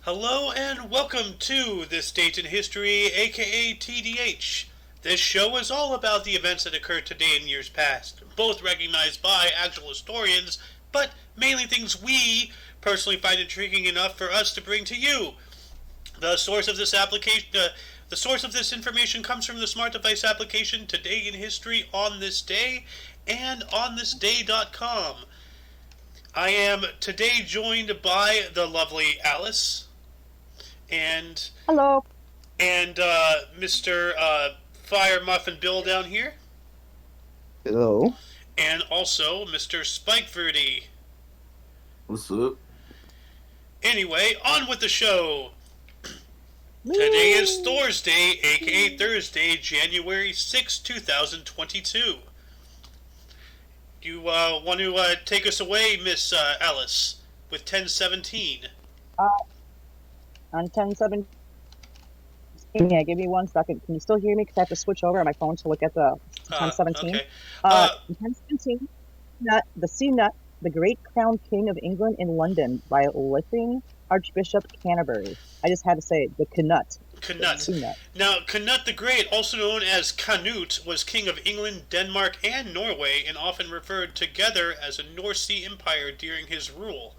Hello and welcome to This Date in History, aka TDH. This show is all about the events that occurred today and years past, both recognized by actual historians, but mainly things we personally find intriguing enough for us to bring to you. The source of this the source of this information comes from the smart device application Today in History on This Day and onthisday.com. I am today joined by the lovely Alice and Hello. Mr. Fire Muffin Bill down here, Hello. and also Mr. Spikeverdy. What's up? Anyway, on with the show. Today is Thursday, aka Thursday, January 6, 2022. Do you want to take us away, Miss Alice, with 1017? On 10:17. Yeah, give me 1 second. Can you still hear me? Because I have to switch over on my phone to look at the 10:17. Okay. 10:17. The C-Nut, the great crowned king of England in London by Lything Archbishop Canterbury. I just had to say it, the Canut. Canute. Now, Canute the Great, also known as Canute, was king of England, Denmark, and Norway, and often referred together as a North Sea empire during his rule.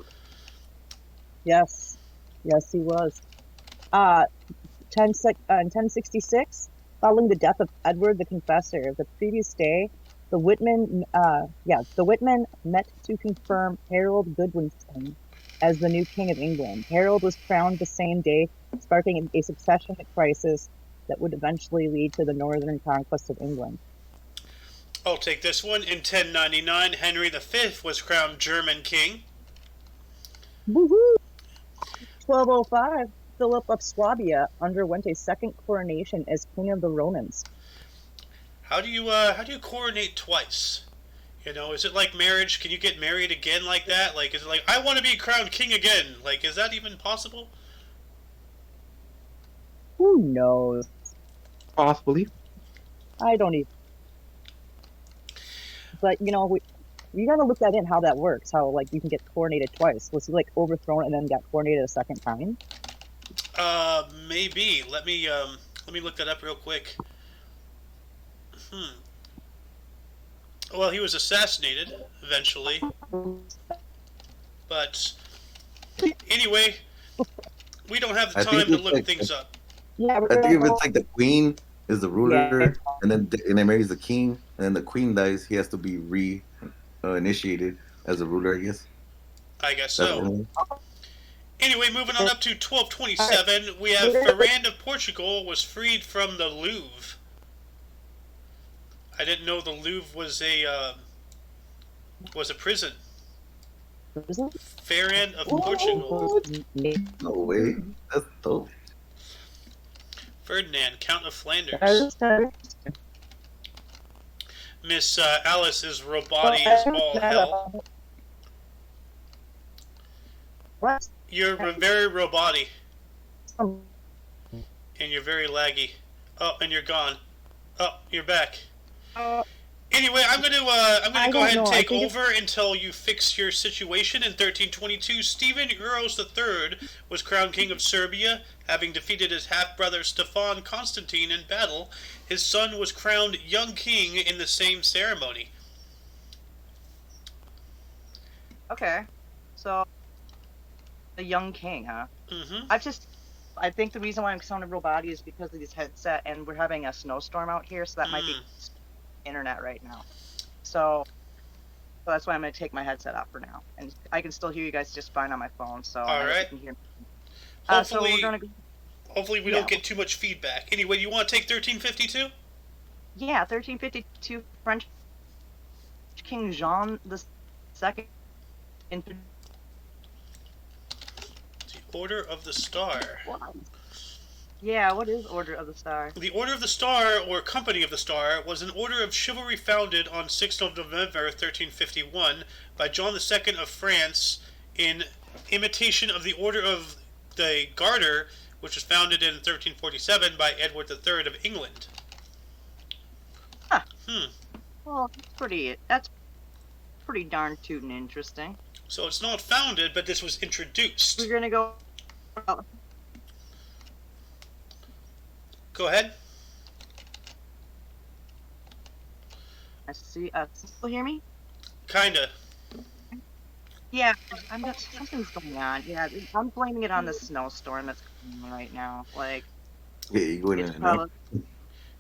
Yes, he was. 1066, following the death of Edward the Confessor, the previous day, the Whitman met to confirm Harold Godwinson as the new king of England. Harold was crowned the same day, sparking a succession crisis that would eventually lead to the northern conquest of England. I'll take this one. In 1099, Henry V was crowned German king. Woohoo! 1205, Philip of Swabia underwent a second coronation as king of the Romans. How do you coronate twice? You know, is it like marriage? Can you get married again like that? Like, is it like, I want to be crowned king again? Like, is that even possible? Who knows? Possibly. I don't even. But, you know, we gotta look that in, how that works. How, like, you can get coronated twice. Was he, like, overthrown and then got coronated a second time? Maybe. Let me look that up real quick. Well, he was assassinated eventually. But anyway, we don't have the time to look things up. Yeah, I think if it's like the queen is the ruler, and then marries the king, and then the queen dies, he has to be initiated as a ruler, I guess. I guess so. Anyway, moving on up to 1227, we have Ferrand of Portugal was freed from the Louvre. I didn't know the Louvre was a prison. Ferrand of Portugal. No way. That's dope. Ferdinand, Count of Flanders. Miss Alice's robody is all hell. What? You're very robody. And you're very laggy. Oh, and you're gone. Oh, you're back. Anyway, I'm gonna go ahead and take over until you fix your situation. In 1322, Stephen Uros III was crowned king of Serbia, having defeated his half-brother Stefan Constantine in battle. His son was crowned young king in the same ceremony. Okay, so the young king, huh? Mm-hmm. I think the reason why I'm sounding real body is because of this headset, and we're having a snowstorm out here, so that might be internet right now. So that's why I'm going to take my headset off for now, and I can still hear you guys just fine on my phone. So all right. You can hear me. Hopefully, so we're gonna hopefully we don't get too much feedback. Anyway, you want to take 1352? Yeah, 1352. French King Jean II. The Order of the Star. Wow. Yeah, what is Order of the Star? The Order of the Star, or Company of the Star, was an order of chivalry founded on 6th of November 1351 by John II of France in imitation of the Order of the Garter, which was founded in 1347 by Edward III of England. Huh. Well, that's pretty darn tootin' interesting. So it's not founded, but this was introduced. We're gonna go Oh, Go ahead. I see. Still hear me? Kinda. Yeah, I'm just something's going on. Yeah, I'm blaming it on the snowstorm that's coming right now. Like Yeah, you going in it's and out. probably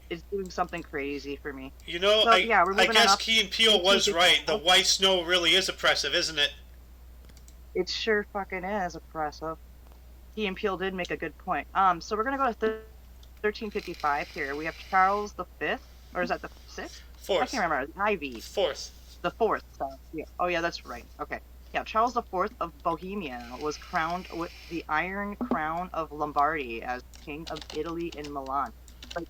it's doing something crazy for me. You know, So yeah, we're I moving on guess up. Key and Peele was right. The 1855. white snow really is oppressive, isn't it? It sure fucking is oppressive. Key and Peele did make a good point. So we're gonna go to 1355 here. We have Charles the Fifth, or is that the sixth? I Fourth. can't remember. Ivy. Fourth. The fourth. So, yeah. Oh yeah, that's right. Okay. Yeah, Charles the Fourth of Bohemia was crowned with the Iron Crown of Lombardy as King of Italy in Milan. Like,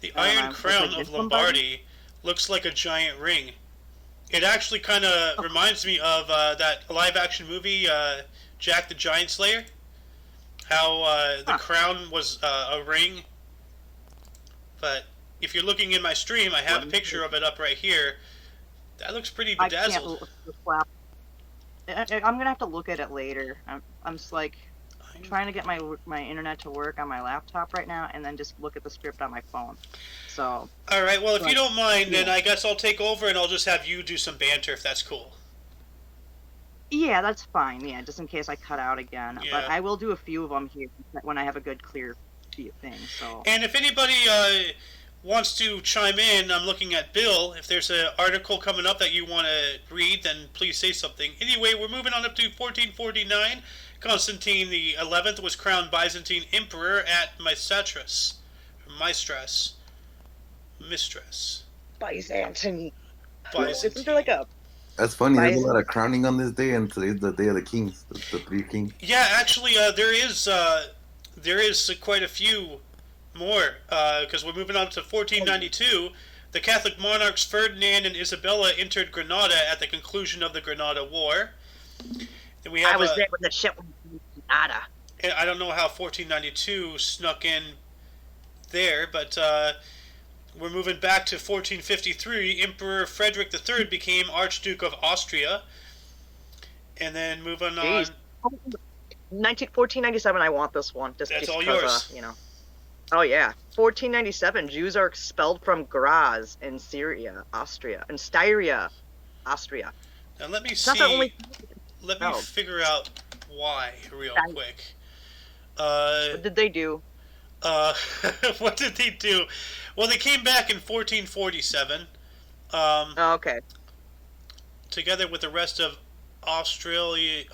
The I don't Iron know, Crown like of Lombardy looks like a giant ring. It actually kind of reminds me of that live-action movie, Jack the Giant Slayer. How the crown was a ring. But if you're looking in my stream, I have a picture of it up right here. That looks pretty I can't bedazzled. look the flap. I'm gonna have to look at it later. I'm just like trying to get my internet to work on my laptop right now, and then just look at the script on my phone. So. All right. Well, if you don't mind, then yeah. I guess I'll take over and I'll just have you do some banter if that's cool. Yeah, that's fine. Yeah, just in case I cut out again. Yeah. But I will do a few of them here when I have a good clear thing. So. And if anybody wants to chime in, I'm looking at Bill. If there's an article coming up that you want to read, then please say something. Anyway, we're moving on up to 1449. Constantine the 11th was crowned Byzantine emperor at Mistress. Byzantine. Byzantine. Isn't there like a? That's funny. There's a lot of crowning on this day, and today's the day of the kings, the three kings. Yeah, actually, there is quite a few more because we're moving on to 1492. The Catholic monarchs Ferdinand and Isabella entered Granada at the conclusion of the Granada War. And we have I was there when the shit went in Granada. And I don't know how 1492 snuck in there, but we're moving back to 1453. Emperor Frederick III became Archduke of Austria. And then moving on. 1497, I want this one. That's all yours. Oh, yeah. 1497, Jews are expelled from Graz in Syria, Austria. In Styria, Austria. Now let me see. Let me figure out why real quick. What did they do? What did they do? Well, they came back in 1447. Okay. Together with the rest of Austrian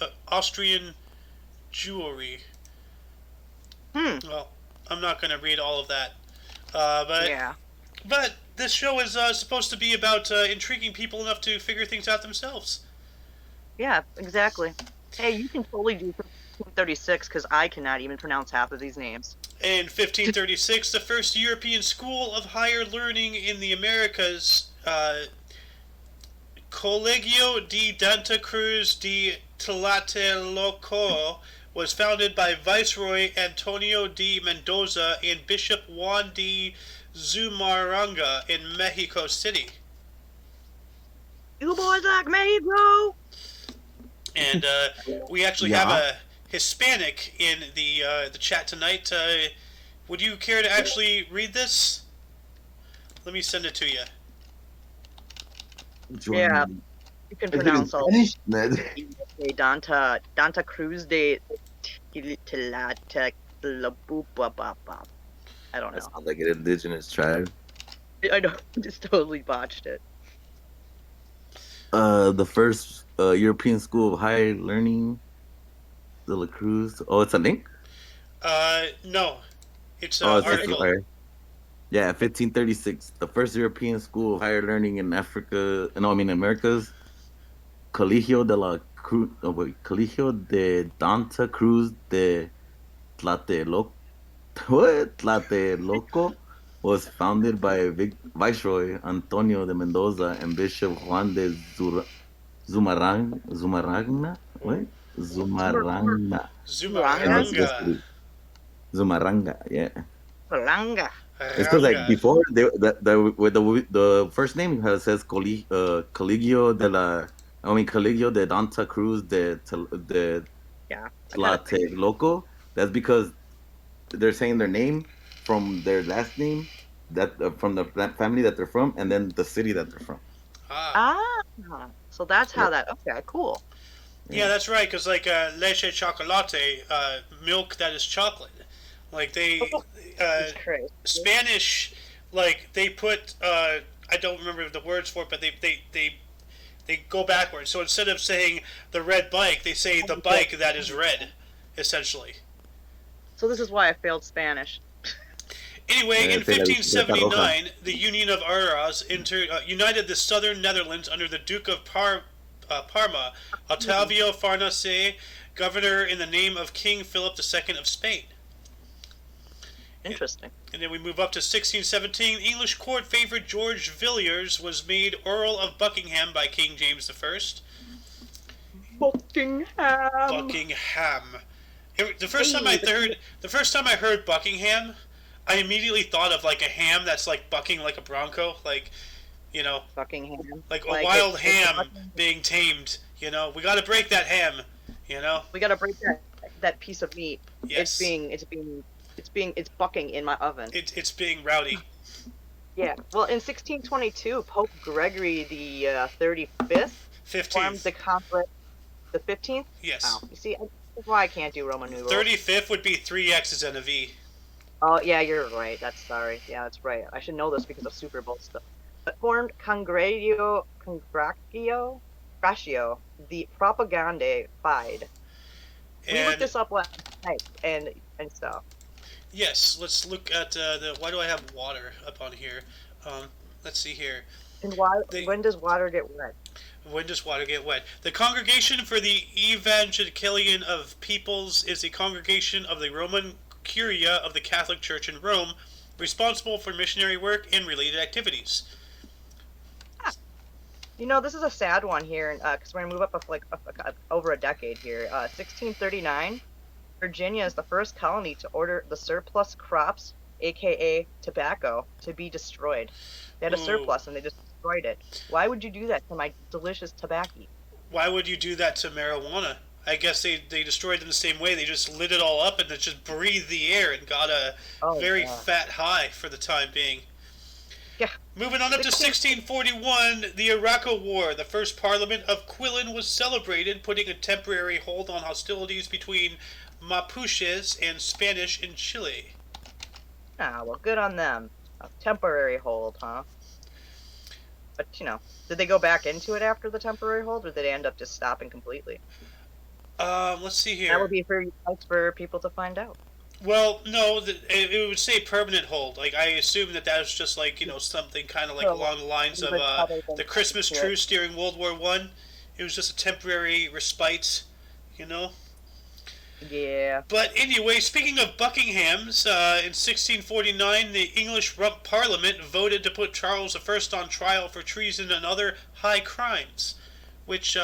Jewry. Well, I'm not going to read all of that. But this show is supposed to be about intriguing people enough to figure things out themselves. Yeah, exactly. Hey, you can totally do 1536 because I cannot even pronounce half of these names. In 1536, the first European school of higher learning in the Americas, Colegio de Santa Cruz de Tlatelolco, was founded by Viceroy Antonio de Mendoza and Bishop Juan de Zumarranga in Mexico City. You boys like Mexico? And we actually have a Hispanic in the chat tonight. Would you care to actually read this? Let me send it to you. Yeah, you can pronounce all. Danta Cruz de Tilata. I don't know. That sounds like an indigenous tribe. I know, just totally botched it. The first European school of higher learning, De La Cruz. Oh, it's a link? No. It's an article. Yeah, 1536. The first European school of higher learning in Americas. Colegio de Santa Cruz de Tlatelolco was founded by Viceroy Antonio de Mendoza and Bishop Juan de Zumarranga. What? Zumarranga. Zumarranga, yeah. Zumarranga. It's because like before the first name says Colegio de Santa Cruz de Yeah. Tlatelolco. That's because they're saying their name from their last name, that from the family that they're from, and then the city that they're from. Ah. Ah, so that's how Yep. that. Okay, cool. Yeah, Yeah. that's right. Because like leche chocolate, milk that is chocolate. Like It's crazy. Spanish, like they put. I don't remember the words for it, but they go backwards. So instead of saying the red bike, they say the bike that is red, essentially. So this is why I failed Spanish. Anyway, in Say la bicicleta roja. 1579, the Union of Arras united the southern Netherlands under the Duke of Parma, Ottavio Farnese, governor in the name of King Philip II of Spain. Interesting. And then we move up to 1617. English court favorite George Villiers was made Earl of Buckingham by King James I. Buckingham. The first time I heard Buckingham, I immediately thought of like a ham that's like bucking like a bronco, like, you know, Buckingham. like a wild ham being tamed. You know, we got to break that ham. You know, we got to break that piece of meat. Yes. It's bucking in my oven. It's being rowdy. Yeah. Well, in 1622, Pope Gregory the 35th 15th. formed the Conference. The 15th. Yes. Oh, you see, that's why I can't do Roman numerals. 35th would be 3 X's and a V. Oh, yeah, you're right. Yeah, that's right. I should know this because of Super Bowl stuff. But formed Congratio, the Propaganda Fide. We looked this up last night and stuff. Yes, let's look at why do I have water up on here? Let's see here. And when does water get wet? When does water get wet? The Congregation for the Evangelion of Peoples is a congregation of the Roman Curia of the Catholic Church in Rome, responsible for missionary work and related activities. You know, this is a sad one here, because we're going to move up over a decade here. 1639, Virginia is the first colony to order the surplus crops, aka tobacco, to be destroyed. They had a surplus and they just destroyed it. Why would you do that to my delicious tobacco? Why would you do that to marijuana? I guess they destroyed it in the same way. They just lit it all up and it just breathed the air and got a very fat high for the time being. Yeah. Moving on up to 1641, the Iraq War. The first Parliament of Quillen was celebrated, putting a temporary hold on hostilities between Mapuches and Spanish in Chile. Ah, well, good on them. A temporary hold, huh? But, you know, did they go back into it after the temporary hold, or did they end up just stopping completely? Let's see here. That would be for people to find out. Well, no, it would say permanent hold. Like, I assume that was just like, you know, something kind of like along the lines of the Christmas truce during World War I. It was just a temporary respite, you know? Yeah. But anyway, speaking of Buckingham's, in 1649, the English Rump Parliament voted to put Charles I on trial for treason and other high crimes. Which,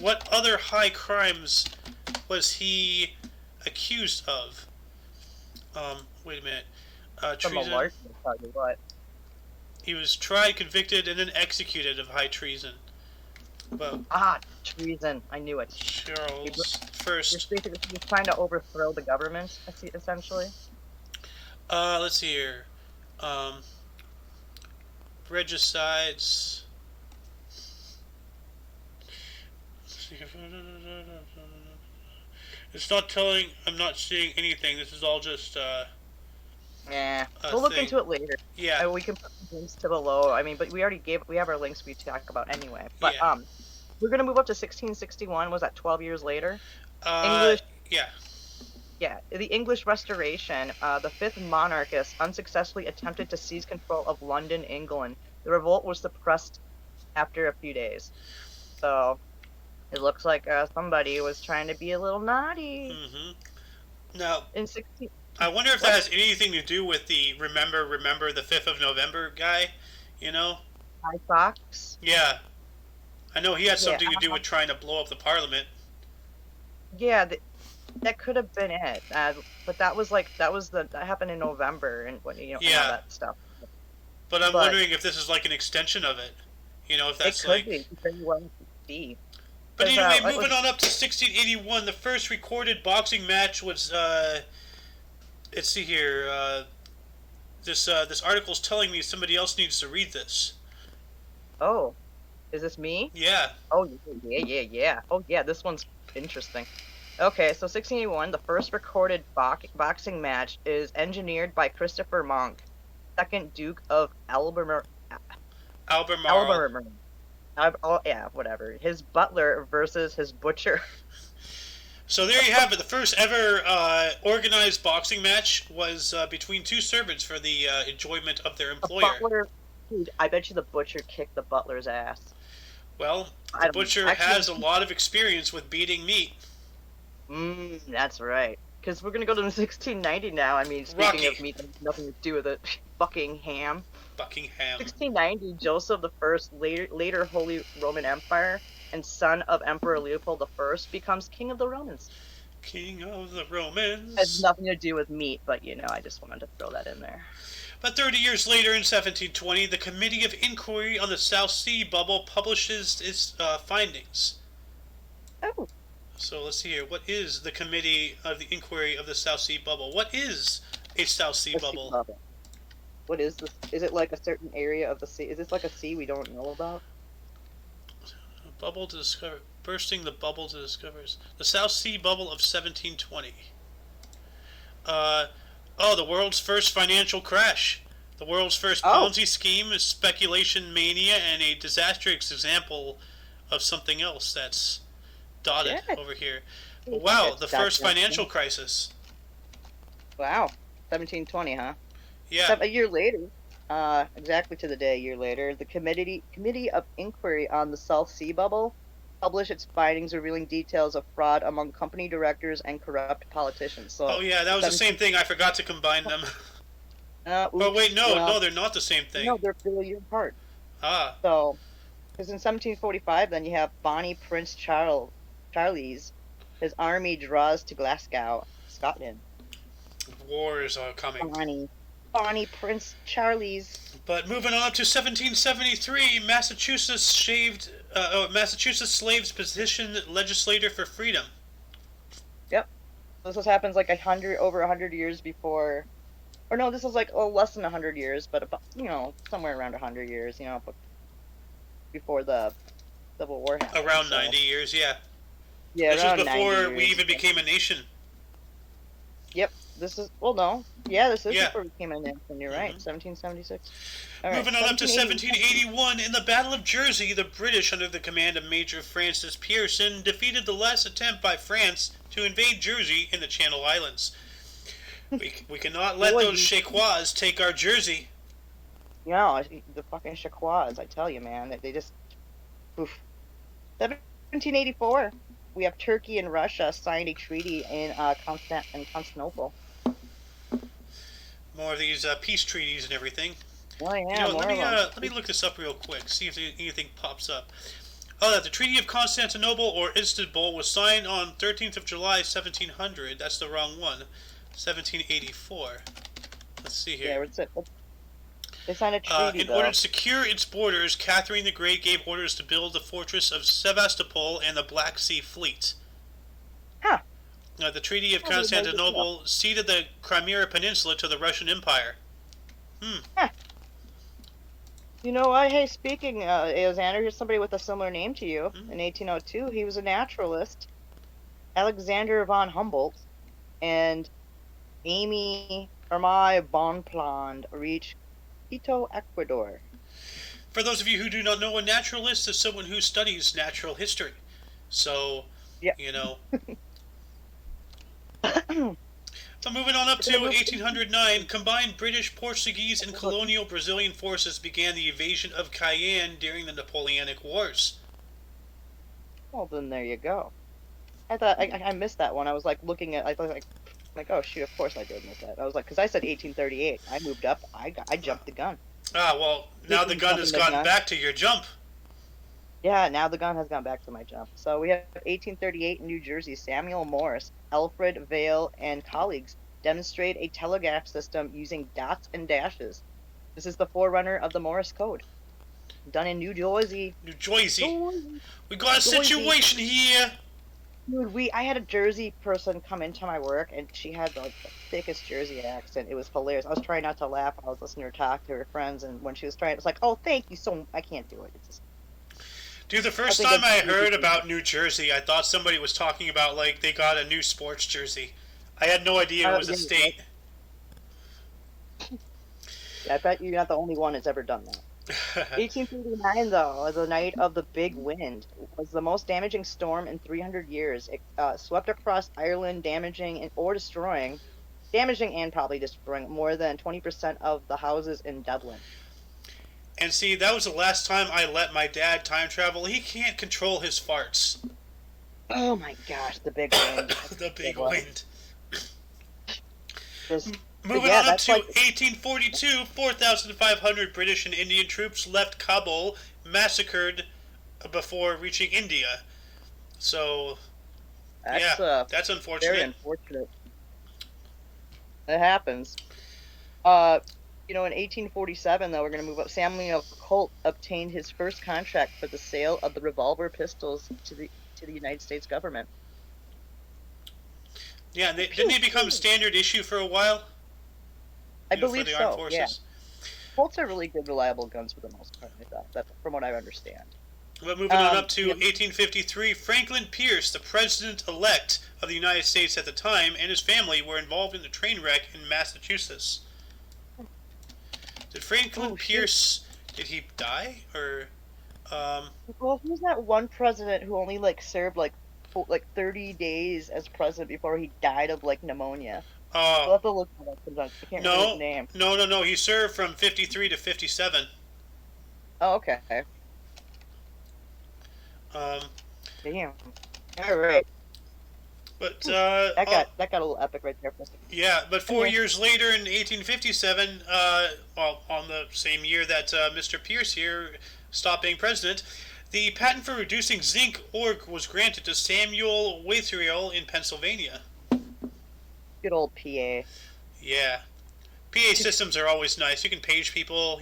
what other high crimes was he accused of? Wait a minute. Treason. What? He was tried, convicted, and then executed of high treason. Well, treason. I knew it. Charles first. He's trying to overthrow the government, essentially. Let's see here. Regicides. It's not telling. I'm not seeing anything. This is all just. Yeah, we'll look into it later. Yeah, we can put links to below. I mean, but we have our links we talk about anyway. But we're gonna move up to 1661. Was that 12 years later? English. Yeah. Yeah, the English Restoration. The fifth monarchist unsuccessfully attempted to seize control of London, England. The revolt was suppressed after a few days. So it looks like somebody was trying to be a little naughty. Mm-hmm. Now, in 16. I wonder if that has anything to do with the remember the 5th of November guy, you know? High Fox? Yeah. I know he had something to do with trying to blow up the parliament. Yeah, that could have been it. But that happened in November and all that stuff. But I'm wondering if this is like an extension of it. You know, if that's it could be. Very well be. But Because, anyway, it was- moving on up to 1681, the first recorded boxing match was. Let's see here. This article's telling me somebody else needs to read this. Oh, is this me? Yeah. Oh, yeah. Oh, yeah, this one's interesting. Okay, so 1681, the first recorded boxing match is engineered by Christopher Monk, second Duke of Albemarle. Albemarle. Oh, yeah, whatever. His butler versus his butcher. So there you have it. The first ever organized boxing match was between two servants for the enjoyment of their The employer. butler, dude, I bet you the butcher kicked the butler's ass. Well, I the don't- butcher actually- has a lot of experience with beating meat. That's right. Because we're gonna go to 1690 now. I mean, speaking Rocky. of meat, that has nothing to do with it. Buckingham. Buckingham. 1690, Joseph I, later Holy Roman Empire, and son of Emperor Leopold I, becomes king of the Romans. King of the Romans. Has nothing to do with meat, but I just wanted to throw that in there. But 30 years later, in 1720, the Committee of Inquiry on the South Sea Bubble publishes its findings. Oh. So let's see here. What is the Committee of the Inquiry of the South Sea Bubble? What is a South Sea Bubble? What is this? Is it like a certain area of the sea? Is this like a sea we don't know about? A bubble to discover. Bursting the bubble to discovers. The South Sea Bubble of 1720. The world's first financial crash. The world's first Ponzi scheme, a speculation mania, and a disastrous example of something else that's dotted over here. Wow, the first financial crisis. Wow, 1720, huh? Yeah. A year later, exactly to the day a year later, the Committee of Inquiry on the South Sea Bubble published its findings revealing details of fraud among company directors and corrupt politicians. So, oh yeah, that was the same thing. I forgot to combine them. Oh wait, no, they're not the same thing. No, they're a year apart. Ah. So, because in 1745, then you have Bonnie Prince Charles. His army draws to Glasgow, Scotland. Wars are coming. Bonnie Prince Charles. But moving on up to 1773, Massachusetts slaves petition legislator for freedom. Yep. This happens like over 100 years before, or no, this is like less than 100 years, but about, somewhere around 100 years, before the Civil War happened. Around 90 years, yeah. Yeah, this around was before 90 we years. even became a nation. Yep. This is before we became a nation. You're right. 1776. All right, Moving on up to 1781, in the Battle of Jersey, the British, under the command of Major Francis Pearson, defeated the last attempt by France to invade Jersey in the Channel Islands. We cannot let those Chaquois take our Jersey. No, the fucking Chaquois, I tell you, man. They just... Oof. 1784, we have Turkey and Russia signed a treaty in Constantinople. More of these peace treaties and everything. Oh, yeah, let me look this up real quick, see if anything pops up. Oh, that the Treaty of Constantinople, or Istanbul, was signed on 13th of July, 1700. That's the wrong one. 1784. Let's see here. Yeah, what's it? They signed a treaty, in order to secure its borders, Catherine the Great gave orders to build the fortress of Sevastopol and the Black Sea Fleet. Huh. The Treaty of Constantinople ceded the Crimea Peninsula to the Russian Empire. Huh. Hey, speaking, Alexander, here's somebody with a similar name to you. In 1802, he was a naturalist, Alexander von Humboldt, and Amy Hermai Bonpland reached Quito, Ecuador. For those of you who do not know, a naturalist is someone who studies natural history. So, So moving on up to 1809, combined British, Portuguese, and colonial Brazilian forces began the invasion of Cayenne during the Napoleonic Wars. Well, then there you go. I thought I missed that one. I was like looking at, I thought like, oh shoot, of course I did miss that. I was like, because I said 1838. I moved up. I jumped the gun. Ah, well, now the gun has gone back to your jump. Yeah, now the gun has gone back to my jump. So we have 1838 in New Jersey. Samuel Morse, Alfred Vail, and colleagues demonstrate a telegraph system using dots and dashes. This is the forerunner of the Morse code. Done in New Jersey. New Jersey. Jersey. We got a situation here. Dude, I had a Jersey person come into my work, and she had like the thickest Jersey accent. It was hilarious. I was trying not to laugh. I was listening to her talk to her friends, and when she was trying, it was like, "Oh, thank you so." I can't do it. It's just. Dude, the first time I heard about New Jersey, I thought somebody was talking about like they got a new sports jersey. I had no idea it was a state. Yeah, I bet you're not the only one that's ever done that. 1839, though, the night of the big wind, was the most damaging storm in 300 years. It swept across Ireland, damaging and probably destroying more than 20% of the houses in Dublin. And see, that was the last time I let my dad time travel. He can't control his farts. Oh my gosh, the big wind. The big wind. Just, Moving on up to 1842, 4,500 British and Indian troops left Kabul, massacred before reaching India. So, that's unfortunate. Very unfortunate. It happens. In 1847, though, we're going to move up. Samuel Colt obtained his first contract for the sale of the revolver pistols to the United States government. Yeah, didn't they become standard issue for a while? I believe so. Yeah. Colts are really good, reliable guns for the most part. I thought, that, from what I understand. But moving on up to 1853, Franklin Pierce, the president-elect of the United States at the time, and his family were involved in the train wreck in Massachusetts. Did Franklin Pierce, did he die? Or, Well, who's that one president who only, served, 30 days as president before he died of, pneumonia? We'll have to look it up sometimes. I can't remember his name. No. He served from 53 to 57. Oh, okay. Damn. All right. But that got a little epic right there for a second. Yeah, but 4 years later, in 1857, on the same year that Mr. Pierce here stopped being president, the patent for reducing zinc ore was granted to Samuel Wetherill in Pennsylvania. Good old PA. Yeah. PA systems are always nice. You can page people,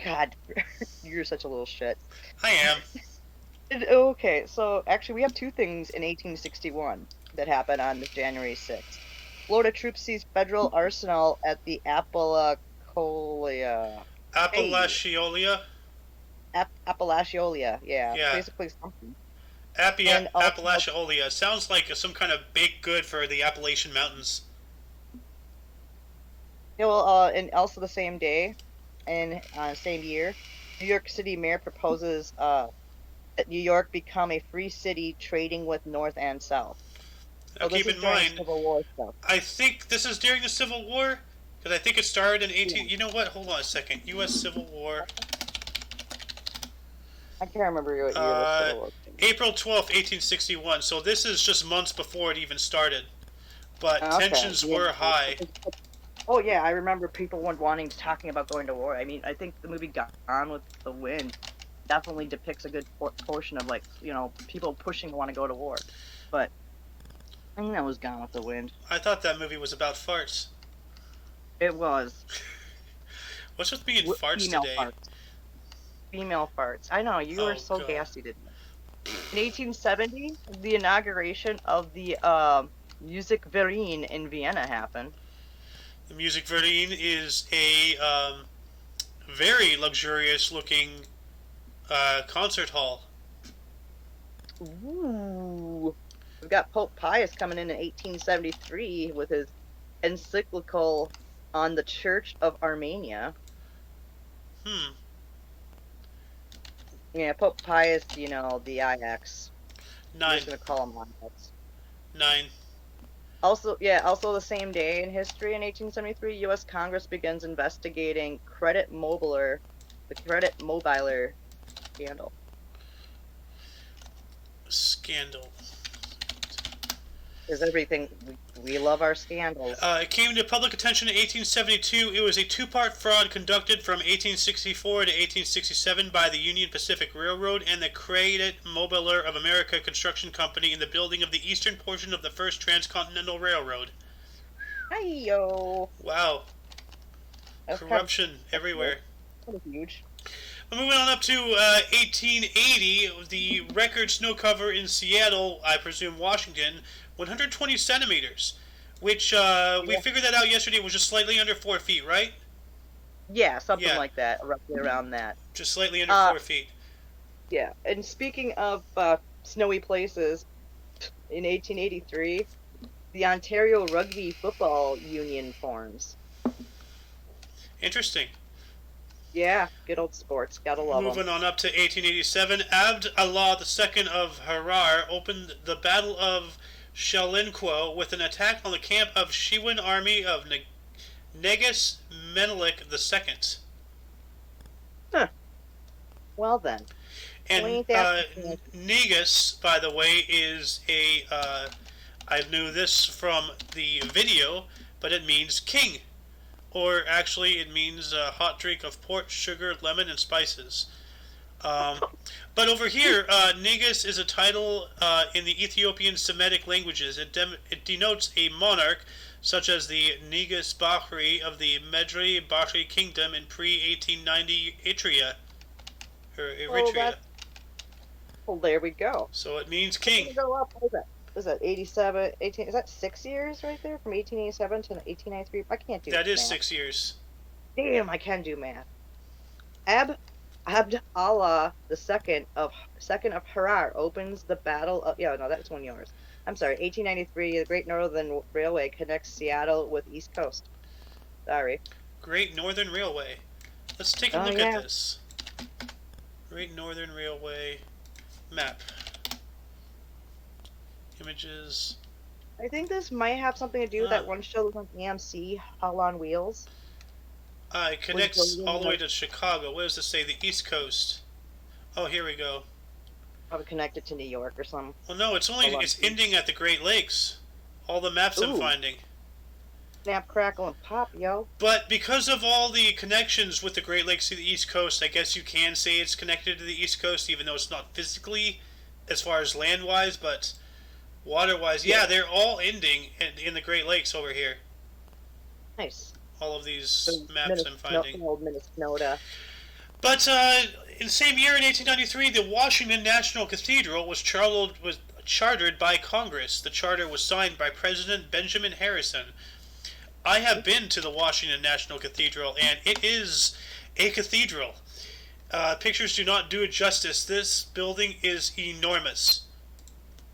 God, you're such a little shit. I am. Okay, so actually we have two things in 1861 that happened on January 6th. Florida troops seized federal arsenal at the Apalachicola. Apalachiola? Apalachiola, yeah. Basically something. Apalachiola. Sounds like some kind of baked good for the Appalachian Mountains. Yeah, well, and also the same day, and same year, New York City mayor proposes that New York become a free city trading with North and South. Now keep in mind, Civil War stuff. I think this is during the Civil War, because I think it started in 18... You know what? Hold on a second. U.S. Civil War... I can't remember what year the Civil War was. April 12th, 1861. So this is just months before it even started. But tensions were high. Oh, yeah, I remember people talking about going to war. I mean, I think the movie Gone with the Wind definitely depicts a good portion of, people pushing to want to go to war. But I think that was Gone with the Wind. I thought that movie was about farts. It was. What's with me and farts today? Female farts. I know, you were so gassy today. In 1870, the inauguration of the Musikverein in Vienna happened. The Musikverein is a very luxurious-looking concert hall. Ooh. We've got Pope Pius coming in 1873 with his encyclical on the Church of Armenia. Yeah, Pope Pius, the IX. 9. I'm just going to call him IX. 9. Also the same day in history, in 1873, U.S. Congress begins investigating the Credit Mobiler scandal. Because everything, we love our scandals. It came to public attention in 1872. It was a two-part fraud conducted from 1864 to 1867 by the Union Pacific Railroad and the Credit Mobiler of America Construction Company in the building of the eastern portion of the first transcontinental railroad. Hi-yo! Wow. Corruption everywhere. That was huge. Moving on up to 1880, the record snow cover in Seattle, I presume Washington, 120 centimeters, which we figured that out yesterday was just slightly under 4 feet, right? Yeah, something Yeah. like that, roughly around that. Just slightly under 4 feet. Yeah, and speaking of snowy places, in 1883, the Ontario Rugby Football Union forms. Interesting. Yeah, good old sports. Gotta love them. Moving on up to 1887, Abd Allah II of Harar opened the Battle of Sherlinko with an attack on the camp of Shiwan army of Negus Menelik II. Huh. Well then. And Negus, by the way, is a... I knew this from the video, but it means king. Or actually, it means a hot drink of port, sugar, lemon, and spices. But over here, Negus is a title in the Ethiopian Semitic languages. It denotes a monarch, such as the Negus Bahri of the Medri Bahri Kingdom in pre-1890 Eritrea. Well, there we go. So it means king. Go up. What is that? Is that 87, 18? Is that 6 years right there? From 1887 to 1893? I can't do that. That is math. 6 years. Damn, I can do math. Abd Allah II of Harar opens the Battle of... Yeah, no, that's one yours. I'm sorry, 1893, the Great Northern Railway connects Seattle with East Coast. Sorry. Great Northern Railway. Let's take a look at this. Great Northern Railway map. Images. I think this might have something to do with that one show on AMC, Hall on Wheels. It connects all the way to Chicago. What does this say? The East Coast. Oh, here we go. Probably connected to New York or something. Well, no, it's ending at the Great Lakes. All the maps I'm finding. Snap, crackle, and pop, yo. But because of all the connections with the Great Lakes to the East Coast, I guess you can say it's connected to the East Coast, even though it's not physically, as far as land-wise, but water-wise. Yeah, they're all ending in the Great Lakes over here. Nice. All of these maps I'm finding. Old Minnesota. But in the same year, in 1893, the Washington National Cathedral was chartered by Congress. The charter was signed by President Benjamin Harrison. I have been to the Washington National Cathedral, and it is a cathedral. Pictures do not do it justice. This building is enormous.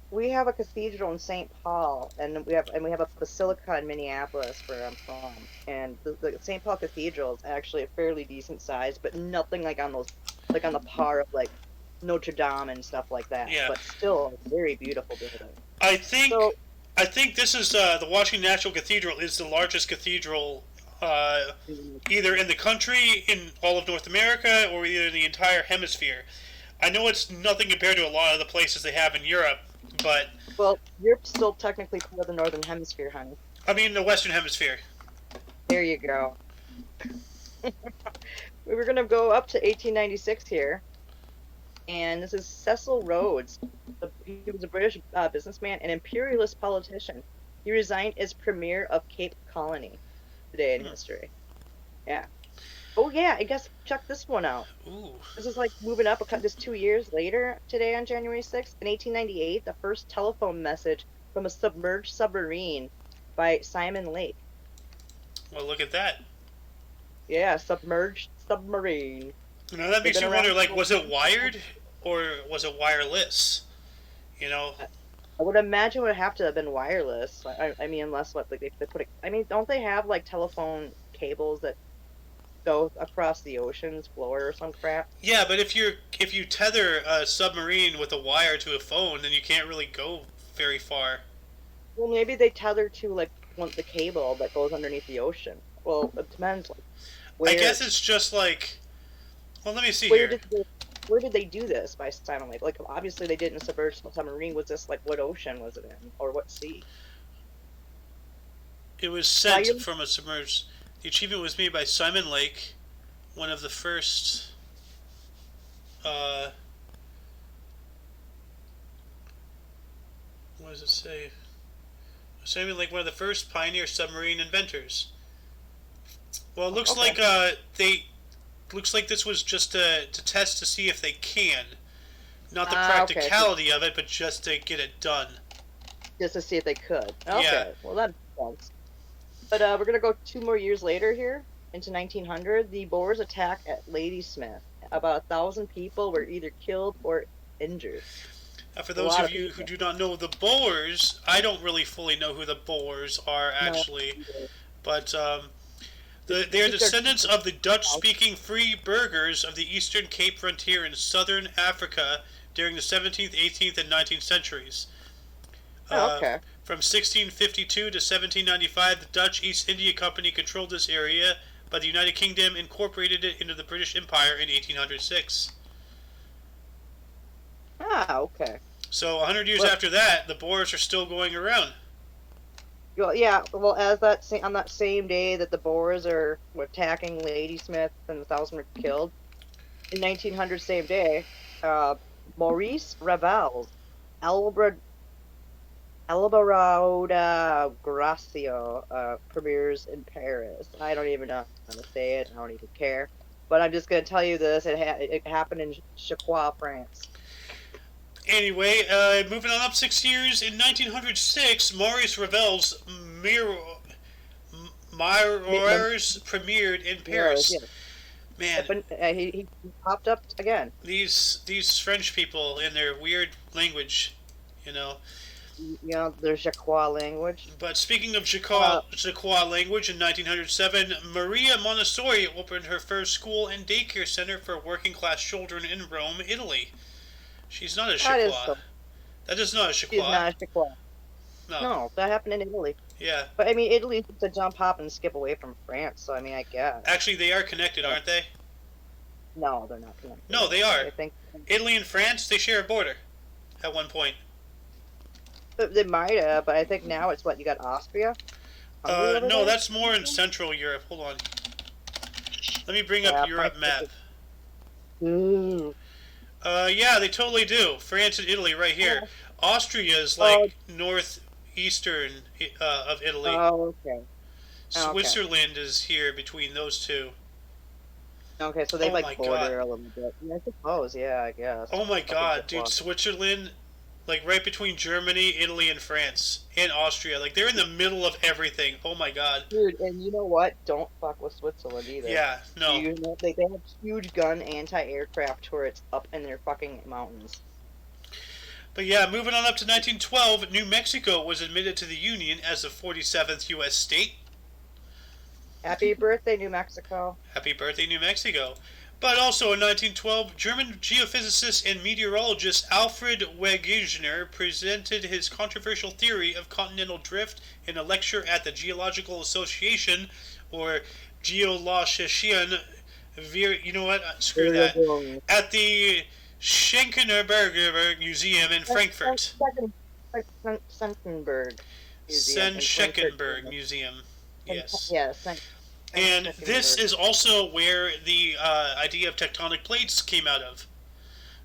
We have a cathedral in St. Paul, and we have a basilica in Minneapolis, where I'm from. And the St. Paul Cathedral is actually a fairly decent size, but nothing like on the par of like Notre Dame and stuff like that. Yeah. But still a very beautiful building. I think this is the Washington National Cathedral is the largest cathedral either in the country, in all of North America, or either in the entire hemisphere. I know it's nothing compared to a lot of the places they have in Europe, but... Well, Europe's still technically part of the Northern Hemisphere, honey. I mean the Western Hemisphere. There you go. We were going to go up to 1896 here. And this is Cecil Rhodes. He was a British businessman and imperialist politician. He resigned as premier of Cape Colony today in history. Yeah. Oh, yeah, I guess check this one out. Ooh. This is like moving up just 2 years later today on January 6th. In 1898, the first telephone message from a submerged submarine by Simon Lake. Well, look at that. Yeah, submerged submarine. You know, that makes you wonder, like, was it wired or was it wireless? You know? I would imagine it would have to have been wireless. I mean, unless they put it. I mean, don't they have like telephone cables that go across the ocean, Explorer or some crap? Yeah, but if you tether a submarine with a wire to a phone, then you can't really go very far. Well, maybe they tether to like the cable that goes underneath the ocean. Well, it depends. I guess it's just like. Well, let me see here. Where did they do this by Simon Lake? Like, obviously they didn't submerge the submarine. Was this like what ocean was it in, or what sea? It was sent from a submerged. The achievement was made by Simon Lake, one of the first. What does it say? Simon Lake, one of the first pioneer submarine inventors. Well, it looks like looks like this was just to test to see if they can. Not the Okay. practicality of it, but just to get it done. Just to see if they could. Okay, Yeah. well that makes sense. But we're gonna go 2 more years later here into 1900. The Boers attack at Ladysmith. About 1,000 people were either killed or injured. For those of you who do not know the Boers, I don't really fully know who the Boers are actually, but they are descendants of the Dutch-speaking free burghers of the Eastern Cape frontier in southern Africa during the 17th, 18th, and 19th centuries. Okay. From 1652 to 1795, the Dutch East India Company controlled this area, but the United Kingdom incorporated it into the British Empire in 1806. Okay. So 100 years after that, the Boers are still going around. Well, yeah. Well, on that same day that the Boers were attacking Ladysmith and 1,000 were killed, in 1900, same day, Maurice Ravel's Alborada Gracio premieres in Paris. I don't even know how to say it. I don't even care. But I'm just going to tell you this. It happened in Chacois, France. Anyway, moving on up 6 years, in 1906, Maurice Ravel's Mirrors premiered in Paris. Yeah. Man, he popped up again. These French people in their weird language, You know, their Chacois language. But speaking of Chacois language, in 1907, Maria Montessori opened her first school and daycare center for working-class children in Rome, Italy. She's not a Chacois. That is not a Chacois. She's not a Chacois. No. No, that happened in Italy. Yeah. But, I mean, Italy's a jump, hop, and skip away from France, so, I mean, I guess. Actually, they are connected, aren't they? No, they're not connected. No, they are. I think Italy and France, they share a border at one point. they might have, but I think now it's what, you got Austria? No, that's more in Central Europe. Hold on. Let me bring up Europe map. Ooh. Yeah, they totally do. France and Italy right here. Austria is like northeastern of Italy. Oh, okay. Switzerland is here between those two. Okay, so they border a little bit. Yeah, I suppose, yeah, I guess. Oh my god, dude, Switzerland, like right between Germany, Italy, and France, and Austria. Like, they're in the middle of everything. Oh my god. Dude, and you know what? Don't fuck with Switzerland either. Yeah, no. You know, they have huge gun anti-aircraft turrets up in their fucking mountains. But yeah, moving on up to 1912, New Mexico was admitted to the Union as the 47th U.S. state. Happy birthday, New Mexico. Happy birthday, New Mexico. But also in 1912, German geophysicist and meteorologist Alfred Wegener presented his controversial theory of continental drift in a lecture at the Geological Association, or Geologischen, you know what? Screw that. At the Schenkenberg Museum in Frankfurt. Schenkenberg Museum. Yes. Yes. And this is also where the idea of tectonic plates came out of.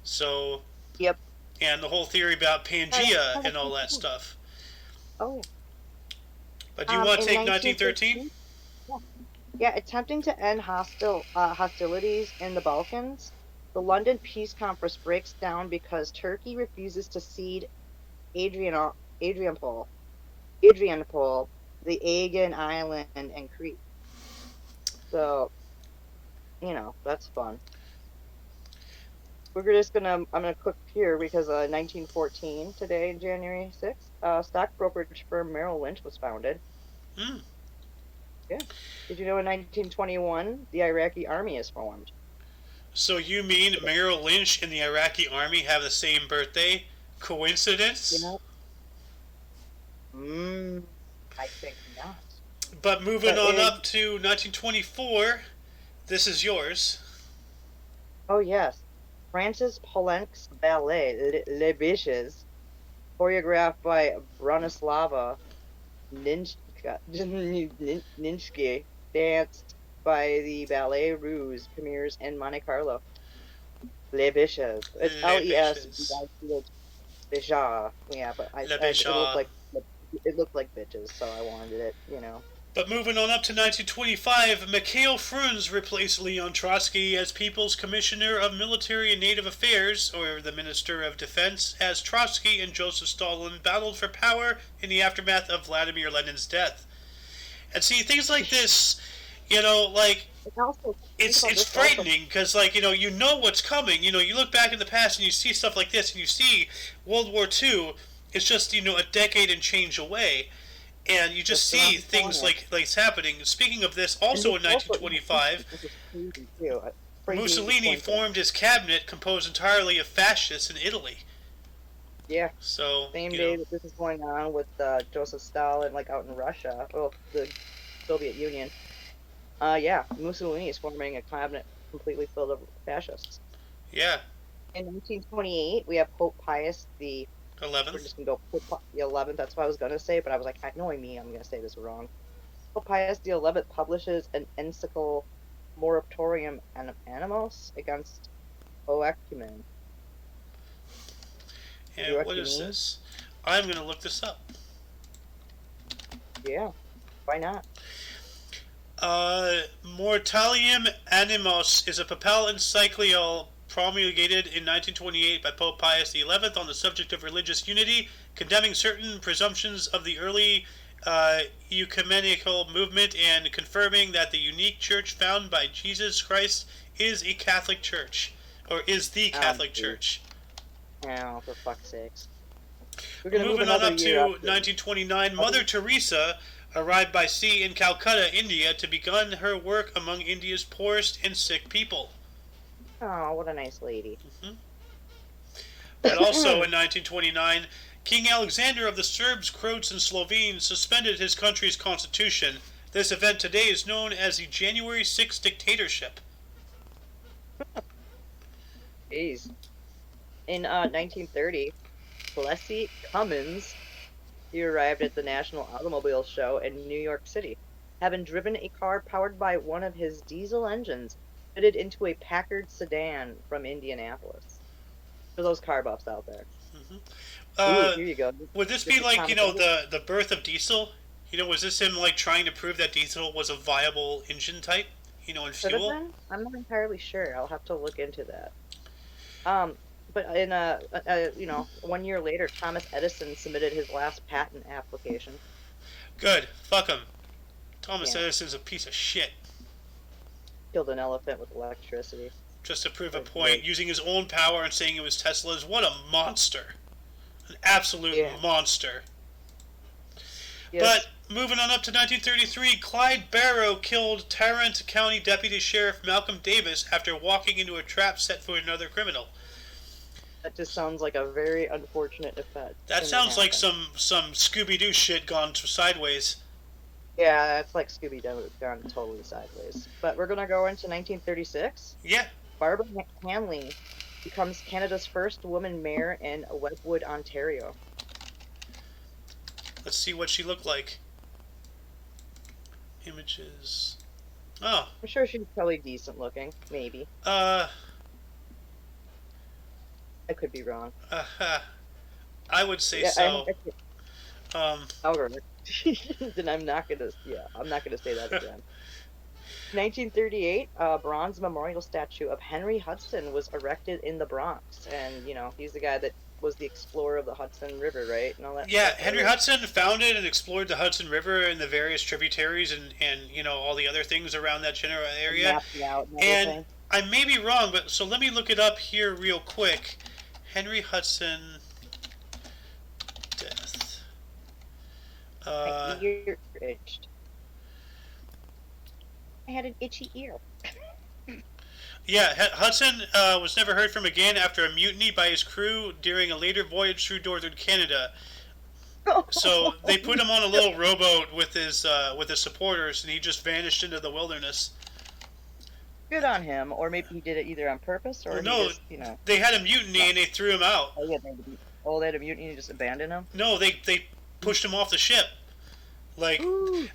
So. Yep. And the whole theory about Pangea and all that stuff. Oh. But do you want to take 1913? Yeah, attempting to end hostilities in the Balkans, the London Peace Conference breaks down because Turkey refuses to cede Adrianople, the Aegean Island, and Crete. So, you know, that's fun. I'm gonna click here because 1914 today, January 6th, stock brokerage firm Merrill Lynch was founded. Yeah. Did you know in 1921 the Iraqi army is formed? So you mean Merrill Lynch and the Iraqi army have the same birthday? Coincidence? Yeah. I think not. But moving on up to 1924, this is yours. Oh yes, Francis Poulenc's ballet Les Biches, choreographed by Bronislava Ninski, danced by the Ballet Rouge, premieres in Monte Carlo. Les Biches. It's L-E-S. Bija. Yeah, but it looked like bitches, so I wanted it, you know. But moving on up to 1925, Mikhail Frunze replaced Leon Trotsky as People's Commissioner of Military and Native Affairs, or the Minister of Defense, as Trotsky and Joseph Stalin battled for power in the aftermath of Vladimir Lenin's death. And see, things like this, like, it's frightening because, like, you know what's coming. You look back in the past and you see stuff like this, and you see World War II. It's just, a decade and change away. And you just see things like it's happening. Speaking of this, also in 1925, Mussolini formed his cabinet composed entirely of fascists in Italy. Yeah. So same day that this is going on with Joseph Stalin, like out in Russia, the Soviet Union. Yeah, Mussolini is forming a cabinet completely filled of fascists. Yeah. In 1928, we have Pope Pius the 11th. We're just gonna go Pope the 11th. That's what I was gonna say, but I was like, knowing me, I'm gonna say this wrong. Pope Pius the 11th publishes an encyclical Moratorium Animos against oecumen. And what is this? I'm gonna look this up. Yeah, why not? Mortalium Animos is a papal encyclical promulgated in 1928 by Pope Pius XI on the subject of religious unity, condemning certain presumptions of the early ecumenical movement and confirming that the unique church found by Jesus Christ is a Catholic church, or is the Catholic Church. Oh, for fuck's sakes. Moving on up to 1929, Mother Teresa arrived by sea in Calcutta, India, to begin her work among India's poorest and sick people. Oh, what a nice lady. Mm-hmm. But also in 1929, King Alexander of the Serbs, Croats, and Slovenes suspended his country's constitution. This event today is known as the January 6th dictatorship. Jeez. In 1930, Plessy Cummins, he arrived at the National Automobile Show in New York City, having driven a car powered by one of his diesel engines fitted into a Packard sedan from Indianapolis. For those car buffs out there. Mm-hmm. Here you go. Would this be like, the birth of diesel? Was this him, like, trying to prove that diesel was a viable engine type, in fuel? Been? I'm not entirely sure. I'll have to look into that. But in 1 year later, Thomas Edison submitted his last patent application. Good. Fuck him. Thomas Edison's a piece of shit. Killed an elephant with electricity. Just to prove a point, using his own power and saying it was Tesla's. What a monster. An absolute monster. Yes. But moving on up to 1933, Clyde Barrow killed Tarrant County Deputy Sheriff Malcolm Davis after walking into a trap set for another criminal. That just sounds like a very unfortunate effect. That sounds like some Scooby-Doo shit gone sideways. Yeah, that's like Scooby-Doo gone totally sideways. But we're gonna go into 1936. Yeah. Barbara Hanley becomes Canada's first woman mayor in Westwood, Ontario. Let's see what she looked like. Images. Oh. I'm sure she's probably decent looking. Maybe. I could be wrong. I would say so. Then I'm not gonna say that again. 1938, a bronze memorial statue of Henry Hudson was erected in the Bronx, and he's the guy that was the explorer of the Hudson River, right? And all that. Yeah, Henry Hudson founded and explored the Hudson River and the various tributaries and all the other things around that general area. And I may be wrong, but so let me look it up here real quick. Henry Hudson death. My ear itched. I had an itchy ear. Yeah, Hudson was never heard from again after a mutiny by his crew during a later voyage through northern Canada. So they put him on a little rowboat with his supporters, and he just vanished into the wilderness. Good on him, or maybe he did it either on purpose or they had a mutiny and they threw him out. They had a mutiny and just abandoned him? No, they pushed him off the ship. Like,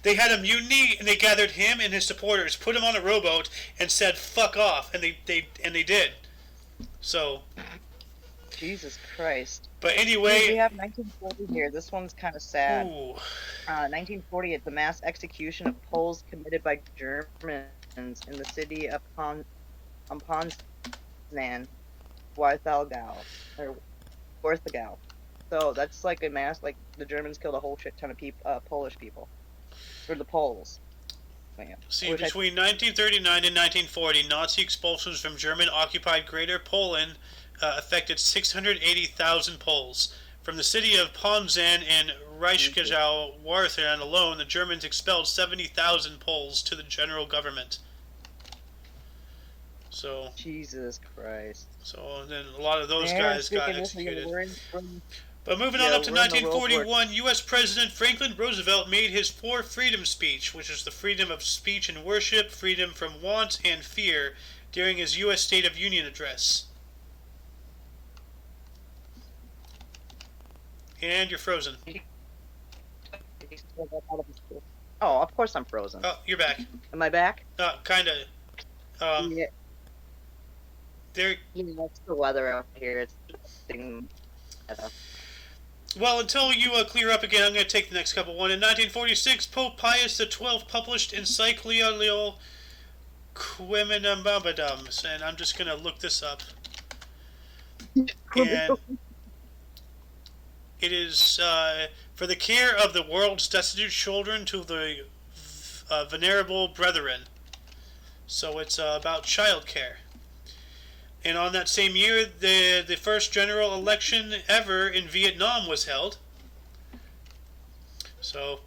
they had a mutiny and they gathered him and his supporters, put him on a rowboat, and said "fuck off," and they did. So, Jesus Christ. But We anyway, have 1940 here. This one's kind of sad. ooh, 1940, it's the mass execution of Poles committed by Germans in the city of Poznan, Warthegau, or Warthegau. So that's like a mass, like the Germans killed a whole shit ton of Polish people, or the Poles. Man. see, Which I- between 1939 and 1940, Nazi expulsions from German-occupied Greater Poland affected 680,000 Poles. From the city of Poznan and Reichsgau-Wartheland alone, the Germans expelled 70,000 Poles to the general government. So, Jesus Christ. then a lot of those guys got executed. We're But moving on up to we're in the World War- 1941, U.S. President Franklin Roosevelt made his Four Freedom Speech, which is the freedom of speech and worship, freedom from want and fear, during his U.S. State of Union address. And you're frozen. Oh, of course I'm frozen. Oh, you're back. Am I back? Kind of. Yeah. There. It's the weather out here. It's Well, until you clear up again, I'm going to take the next couple. One in 1946, Pope Pius XII published Encyclical Quiminababadums, and I'm just going to look this up. And it is for the care of the world's destitute children to the venerable brethren. So it's about child care. And on that same year, the first general election ever in Vietnam was held. So,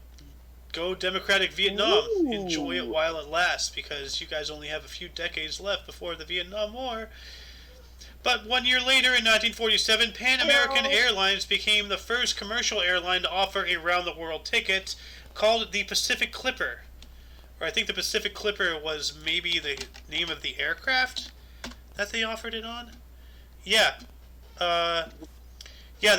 go Democratic Vietnam. Ooh. Enjoy it while it lasts, because you guys only have a few decades left before the Vietnam War. But 1 year later, in 1947, Pan American Airlines became the first commercial airline to offer a round-the-world ticket called the Pacific Clipper. Or I think the Pacific Clipper was maybe the name of the aircraft that they offered it on? Yeah. The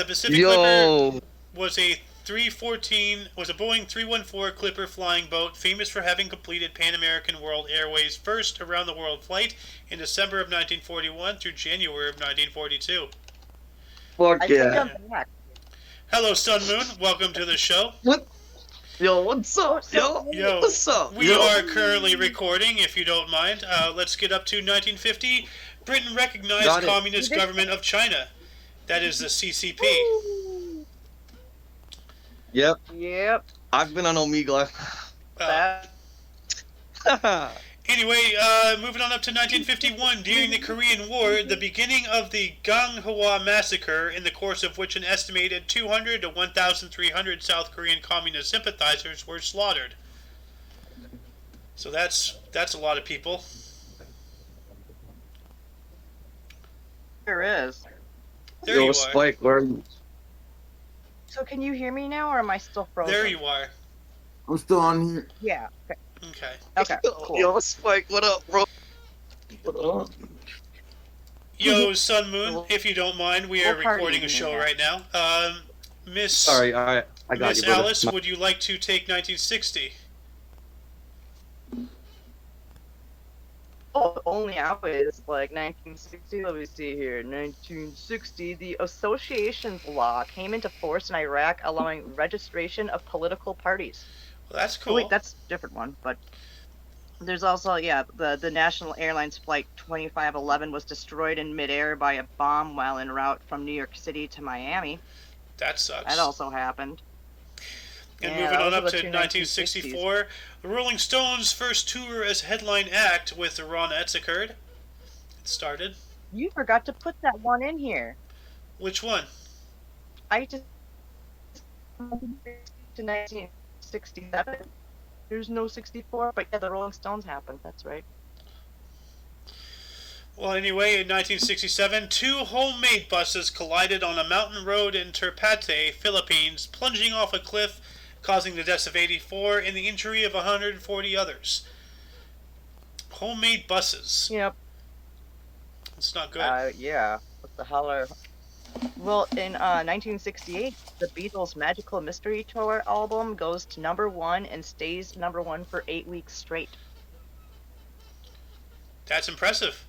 Pacific Clipper was a Boeing 314 Clipper flying boat, famous for having completed Pan American World Airways' first around-the-world flight in December of 1941 through January of 1942. Fuck I think yeah. I'm back. Hello, Sun Moon. Welcome to the show. What? Yo, what's up? Yo, what's up? We Yo. are currently recording, if you don't mind. Let's get up to 1950. Britain recognized Got it. Communist Government of China. That is the CCP. Yep, Yep. I've been on Omegle. That. Anyway, moving on up to 1951, during the Korean War, the beginning of the Ganghwa Massacre, in the course of which an estimated 200 to 1,300 South Korean communist sympathizers were slaughtered. So that's a lot of people. There is. There Yo, you are. Spike, where are you? So can you hear me now, or am I still frozen? There you are. I'm still on here. Yeah. Okay. Okay. Okay. Cool. Yo, Spike, what up, bro? What up? Yo, Sun Moon, if you don't mind, we are We'll party recording a in show there. right now. Miss Sorry, I got Miss you, brother. Alice, would you like to take 1960? Oh, only out is like 1960. Let me see here. 1960, the Associations Law came into force in Iraq, allowing registration of political parties. Well, that's Oh, cool. wait, that's a different one. But there's also, the National Airlines Flight 2511 was destroyed in midair by a bomb while en route from New York City to Miami. That sucks. That also happened. And Yeah, moving on those up are to the two 1964, the Rolling Stones' first tour as headline act with the Ronettes occurred. It started. You forgot to put that one in here. Which one? I just to 1967. There's no 64, but yeah, the Rolling Stones happened. That's right. Well, anyway, in 1967, two homemade buses collided on a mountain road in Terpate, Philippines, plunging off a cliff, causing the deaths of 84 and the injury of 140 others. Homemade buses. Yep. It's not good. Yeah. What the hell are... Well, in 1968, the Beatles' Magical Mystery Tour album goes to #1 and stays #1 for 8 weeks straight. That's impressive.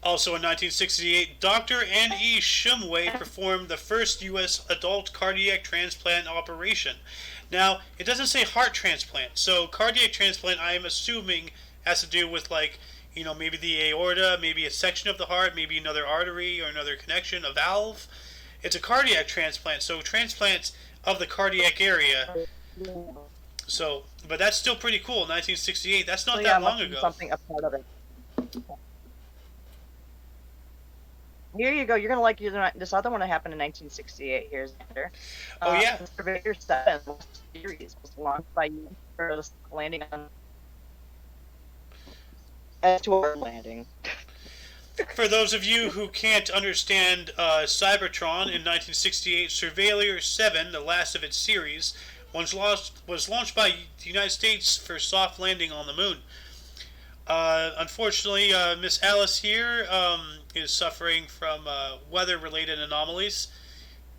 Also in 1968, Dr. Ann E. Shumway performed the first U.S. adult cardiac transplant operation. Now, it doesn't say heart transplant, so cardiac transplant, I am assuming, has to do with, like, maybe the aorta, maybe a section of the heart, maybe another artery or another connection, a valve. It's a cardiac transplant, so transplants of the cardiac area. So, but that's still pretty cool. 1968. That's not that long ago. Something a part of it. Here you go. You're gonna like this other one that happened in 1968. Here's Xander. Oh yeah. Surveyor 7 series was launched by you for landing on S2 landing. For those of you who can't understand Cybertron, in 1968, Surveyor 7, the last of its series, was launched by the United States for soft landing on the moon. Unfortunately, Miss Alice here is suffering from weather-related anomalies.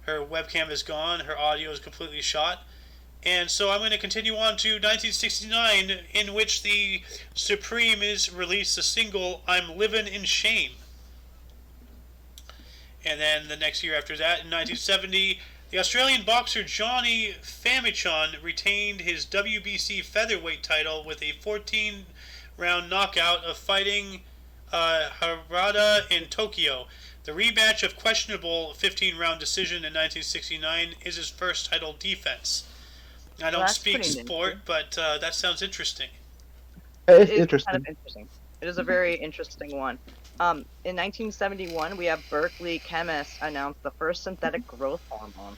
Her webcam is gone, her audio is completely shot. And so I'm going to continue on to 1969, in which the Supremes released the single I'm Livin' in Shame. And then the next year after that, in 1970, the Australian boxer Johnny Famechon retained his WBC featherweight title with a 14-round knockout of fighting Harada in Tokyo. The rematch of questionable 15-round decision in 1969 is his first title defense. I don't speak sport, but that sounds interesting. It's interesting. Kind of interesting. It is a very interesting one. In 1971, we have Berkeley chemists announced the first synthetic growth hormone.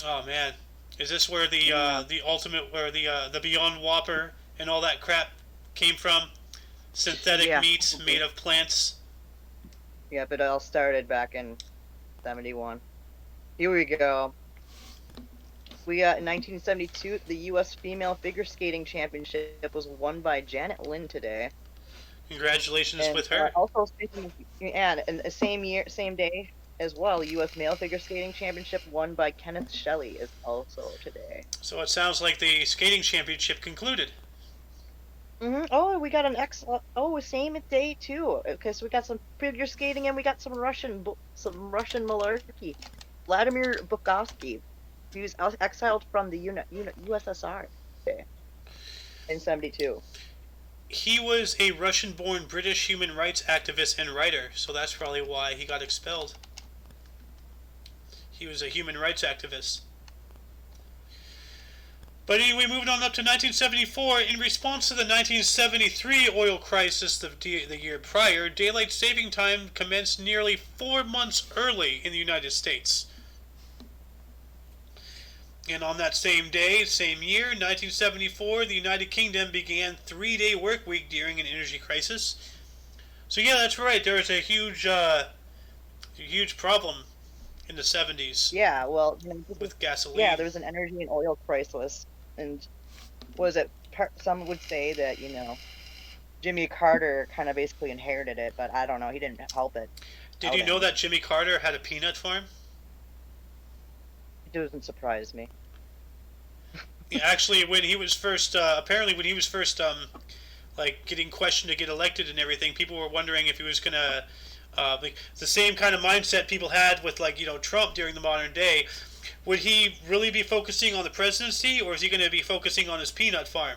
Oh man, is this where the ultimate, where the Beyond Whopper and all that crap came from? Synthetic meats made of plants. Yeah, but it all started back in 71. Here we go. We got in 1972, the U.S. Female Figure Skating Championship was won by Janet Lynn today. Congratulations with her. Also, and the same day as well, the U.S. Male Figure Skating Championship won by Kenneth Shelley is also today. So it sounds like the skating championship concluded. Oh, we got an same day too, because we got some figure skating and we got some Russian malarkey. Vladimir Bukovsky. He was exiled from the USSR in 72. He was a Russian-born British human rights activist and writer, so that's probably why he got expelled. He was a human rights activist. But anyway, moving on up to 1974, in response to the 1973 oil crisis the year prior, daylight saving time commenced nearly 4 months early in the United States. And on that same day, same year, 1974, the United Kingdom began 3-day work week during an energy crisis. So yeah, that's right. There was a huge problem in the 70s. Yeah, well, with gasoline. Yeah, there was an energy and oil crisis, and some would say that Jimmy Carter kind of basically inherited it, but I don't know. He didn't help it. Did you know that Jimmy Carter had a peanut farm? It doesn't surprise me. Actually, when he was first, getting questioned to get elected and everything, people were wondering if he was gonna, the same kind of mindset people had with Trump during the modern day. Would he really be focusing on the presidency, or is he going to be focusing on his peanut farm?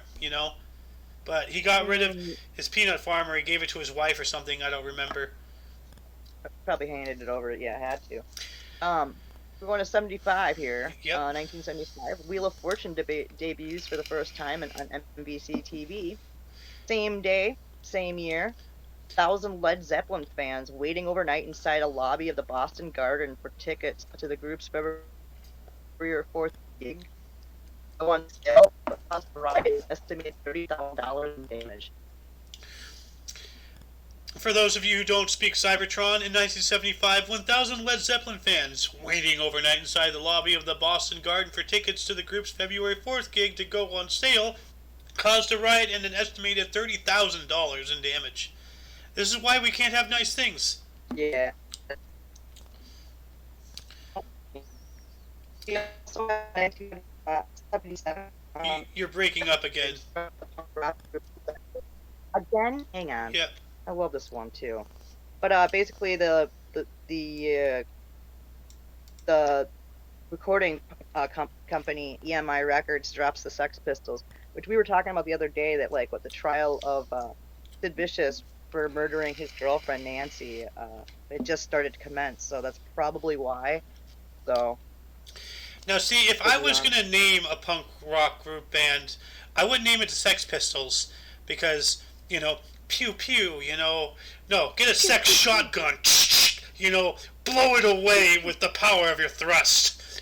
But he got rid of his peanut farm, or he gave it to his wife or something. I don't remember. Probably handed it over. Yeah, had to. We're going to 75 here. Yep. 1975. Wheel of Fortune debuts for the first time on NBC TV. Same day, same year. 1,000 Led Zeppelin fans waiting overnight inside a lobby of the Boston Garden for tickets to the group's February 4th gig. On sale, the cost of the ride is estimated $30,000 in damage. For those of you who don't speak Cybertron, in 1975, 1,000 Led Zeppelin fans waiting overnight inside the lobby of the Boston Garden for tickets to the group's February 4th gig to go on sale caused a riot and an estimated $30,000 in damage. This is why we can't have nice things. Yeah. You're breaking up again. Again? Hang on. Yep. I love this one too. But basically, the recording company EMI Records drops the Sex Pistols, which we were talking about the other day. That like what the trial of Sid Vicious for murdering his girlfriend Nancy, it just started to commence. So that's probably why. So Now, see, if I was going to name a punk rock group band, I wouldn't name it the Sex Pistols because, pew pew, no, get a sex shotgun, blow it away with the power of your thrust.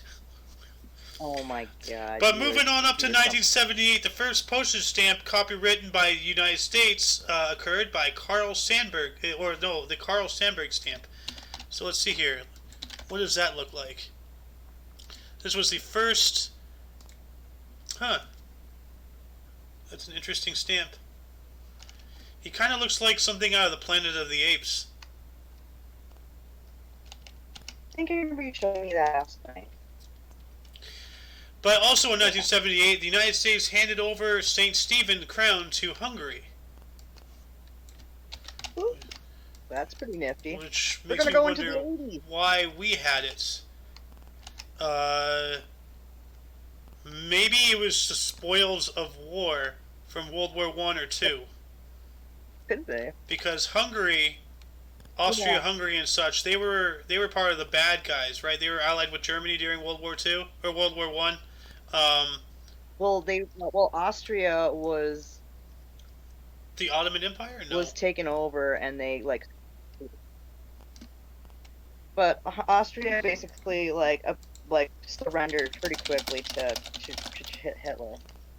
oh my god. But moving on up to 1978, the first postage stamp copywritten by the United States occurred by Carl Sandburg, the Carl Sandburg stamp. So let's see here. What does that look like? This was the first... That's an interesting stamp. He kind of looks like something out of the Planet of the Apes. I think I remember you showing me that last night. But also in 1978, the United States handed over St. Stephen Crown to Hungary. Ooh, that's pretty nifty. Which We're makes me gonna go wonder into the 80s. why we had it. Maybe it was the spoils of war from World War I or II. Could be. Because Hungary, Austria-Hungary and such, they were part of the bad guys, right? They were allied with Germany during World War II or World War One. Well, Austria was the Ottoman Empire. No. Was taken over, and they but Austria basically surrendered pretty quickly to Hitler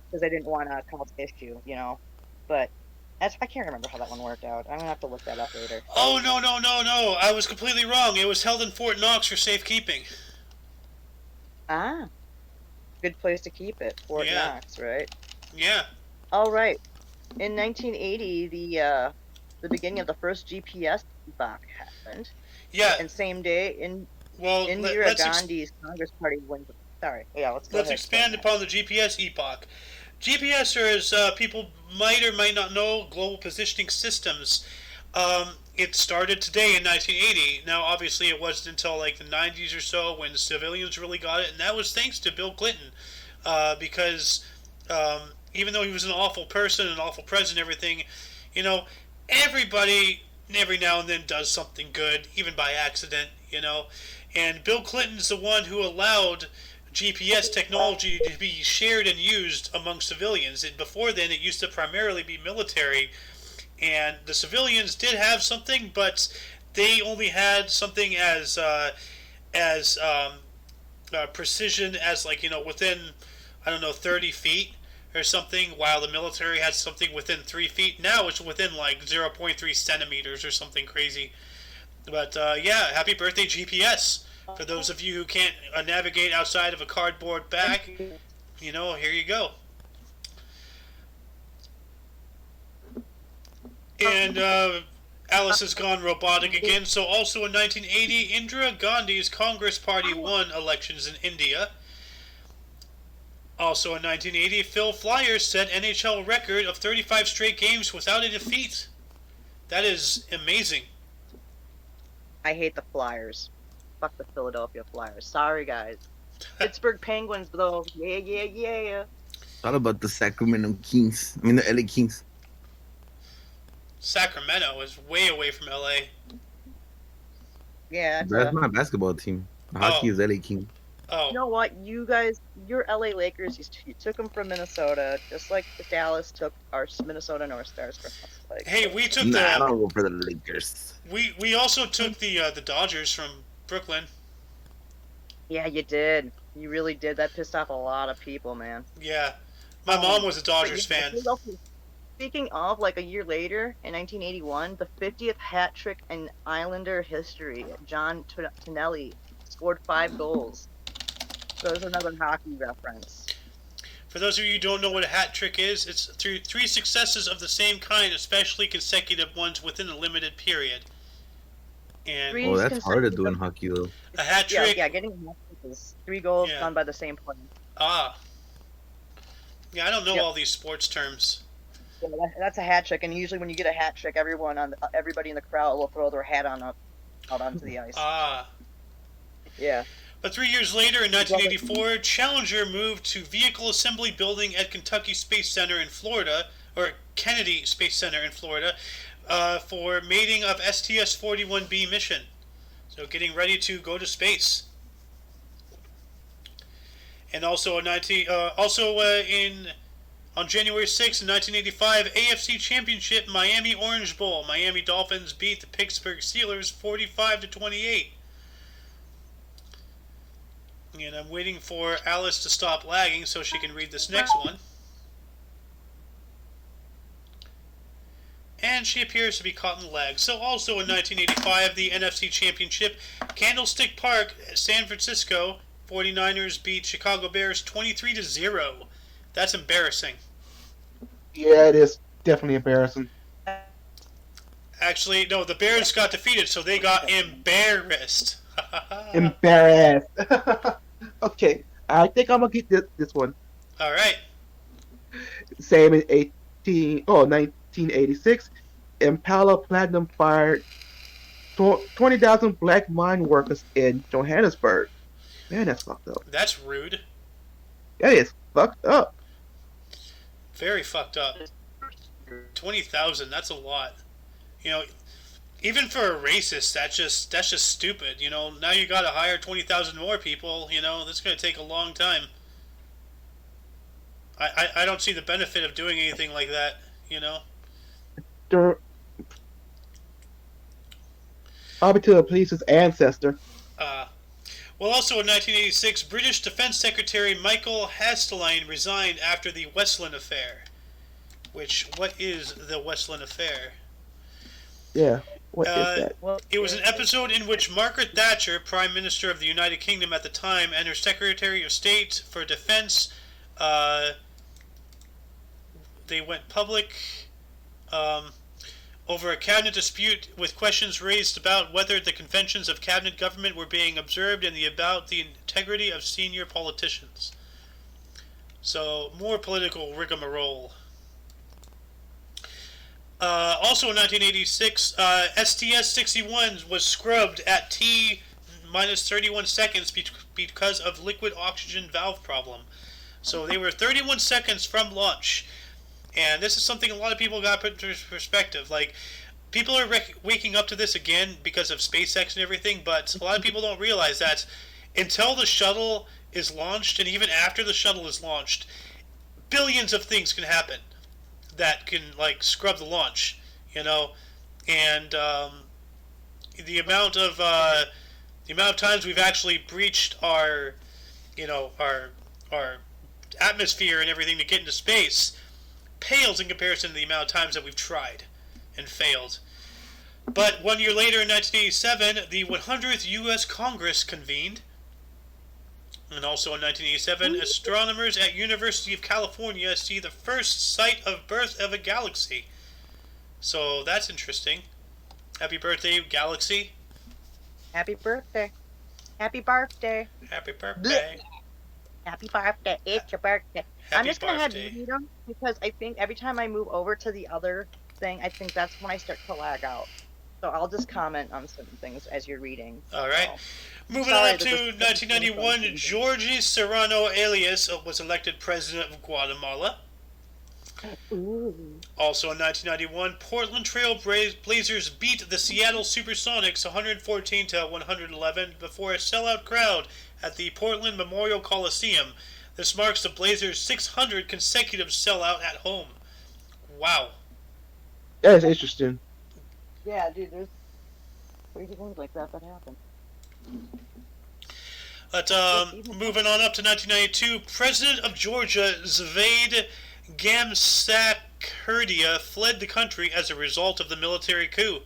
because they didn't want to cause issue, But I can't remember how that one worked out. I'm gonna have to look that up later. Oh no! I was completely wrong. It was held in Fort Knox for safekeeping. Ah, good place to keep it, Fort Knox, right? Yeah. All right. In 1980, the beginning of the first GPS epoch happened. Yeah. And same day, Indira Gandhi's Congress Party wins. Sorry. Yeah, let's expand upon the GPS epoch. GPS are, as people might or might not know, global positioning systems. It started today in 1980. Now, obviously, it wasn't until like the 90s or so when the civilians really got it, and that was thanks to Bill Clinton, because even though he was an awful person, an awful president, everything, everybody every now and then does something good, even by accident, And Bill Clinton's the one who allowed GPS technology to be shared and used among civilians. And before then, it used to primarily be military. And the civilians did have something, but they only had something as precision as within, 30 feet or something, while the military had something within 3 feet. Now it's within 0.3 centimeters or something crazy. But happy birthday GPS. For those of you who can't navigate outside of a cardboard bag, here you go. And Alice has gone robotic again. So also in 1980, Indira Gandhi's Congress Party won elections in India. Also in 1980, Phil Flyers set NHL record of 35 straight games without a defeat. That is amazing. I hate the Flyers. Fuck the Philadelphia Flyers. Sorry, guys. Pittsburgh Penguins, though. Yeah. What about the Sacramento Kings? I mean, the LA Kings. Sacramento is way away from LA. Yeah, that's my basketball team. Hockey is LA King. Oh. You know what? You guys, your LA Lakers, you took them from Minnesota, just like the Dallas took our Minnesota North Stars from us. Hey, we took I don't go for the Lakers. We also took the Dodgers from Brooklyn. Yeah, you did. You really did. That pissed off a lot of people, man. Yeah. My mom was a Dodgers fan. Speaking of, a year later, in 1981, the 50th hat trick in Islander history, John Tonelli scored 5 goals. So there's another hockey reference. For those of you who don't know what a hat trick is, it's through 3 successes of the same kind, especially consecutive ones within a limited period. And that's hard to do in hockey, though. A hat trick? Yeah, getting a hat trick is 3 goals done by the same player. Ah. Yeah, I don't know all these sports terms. Yeah, that's a hat trick, and usually when you get a hat trick, everybody in the crowd will throw their hat out onto the ice. Yeah. But 3 years later, in 1984, Challenger moved to Vehicle Assembly Building at Kentucky Space Center in Florida, or Kennedy Space Center in Florida, for mating of STS-41B mission. So getting ready to go to space. And also on January 6, 1985, AFC Championship Miami Orange Bowl. Miami Dolphins beat the Pittsburgh Steelers 45-28. And I'm waiting for Alice to stop lagging so she can read this next one. And she appears to be caught in lag. So also in 1985, the NFC Championship, Candlestick Park, San Francisco, 49ers beat Chicago Bears 23-0. That's embarrassing. Yeah, it is definitely embarrassing. Actually, no, the Bears got defeated, so they got embarrassed. Embarrassed. Okay, I think I'm gonna get this one. All right. Same in 1986, Impala Platinum fired 20,000 black mine workers in Johannesburg. Man, that's fucked up. That's rude. That is fucked up. Very fucked up. 20,000, that's a lot. You know, even for a racist, that's just stupid. You know, now you got to hire 20,000 more people. You know, that's going to take a long time. I don't see the benefit of doing anything like that. You know. Probably to the police's ancestor. Well, also in 1986, British Defense Secretary Michael Hasteline resigned after the Westland Affair. What is the Westland Affair? Yeah. What is that? It was an episode in which Margaret Thatcher, Prime Minister of the United Kingdom at the time, and her Secretary of State for Defense, they went public over a cabinet dispute with questions raised about whether the conventions of cabinet government were being observed and about the integrity of senior politicians. So, more political rigmarole. Also in 1986, STS-61 was scrubbed at T-31 seconds because of liquid oxygen valve problem. So they were 31 seconds from launch. And this is something a lot of people got put into perspective. Like, people are waking up to this again because of SpaceX and everything, but a lot of people don't realize that until the shuttle is launched, and even after the shuttle is launched, billions of things can happen that can, like, scrub the launch, you know. And the amount of times we've actually breached our atmosphere and everything to get into space pales in comparison to the amount of times that we've tried and failed. But 1 year later, in 1987, the 100th U.S. Congress convened. And also in 1987, astronomers at University of California see the first sight of birth of a galaxy. So that's interesting. Happy birthday, galaxy. Happy birthday. Happy birthday. Happy birthday. Happy birthday. It's your birthday. I'm just going to have you read them because I think every time I move over to the other thing, I think that's when I start to lag out. So I'll just comment on certain things as you're reading. All right. Moving on to 1991, Jorge Serrano Elias was elected president of Guatemala. Ooh. Also in 1991, Portland Trail Blazers beat the Seattle Supersonics 114-111 before a sellout crowd at the Portland Memorial Coliseum. This marks the Blazers' 600 consecutive sellout at home. Wow. That is interesting. Yeah, dude, there's crazy things like that happen. But moving on up to 1992, President of Georgia, Zvaid Gamsakhurdia, fled the country as a result of the military coup.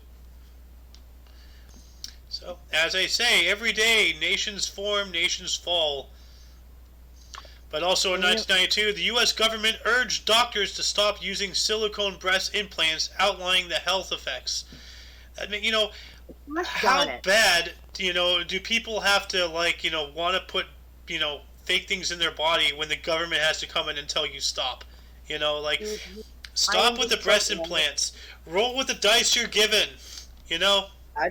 So, as I say, every day, nations form, nations fall. But also in 1992, the U.S. government urged doctors to stop using silicone breast implants, outlining the health effects. I mean, you know, how bad, you know, do people have to, like, you know, want to put, you know, fake things in their body when the government has to come in and tell you stop? You know, like, Stop I'm with the just breast so glad. implants. Roll with the dice you're given. You know? I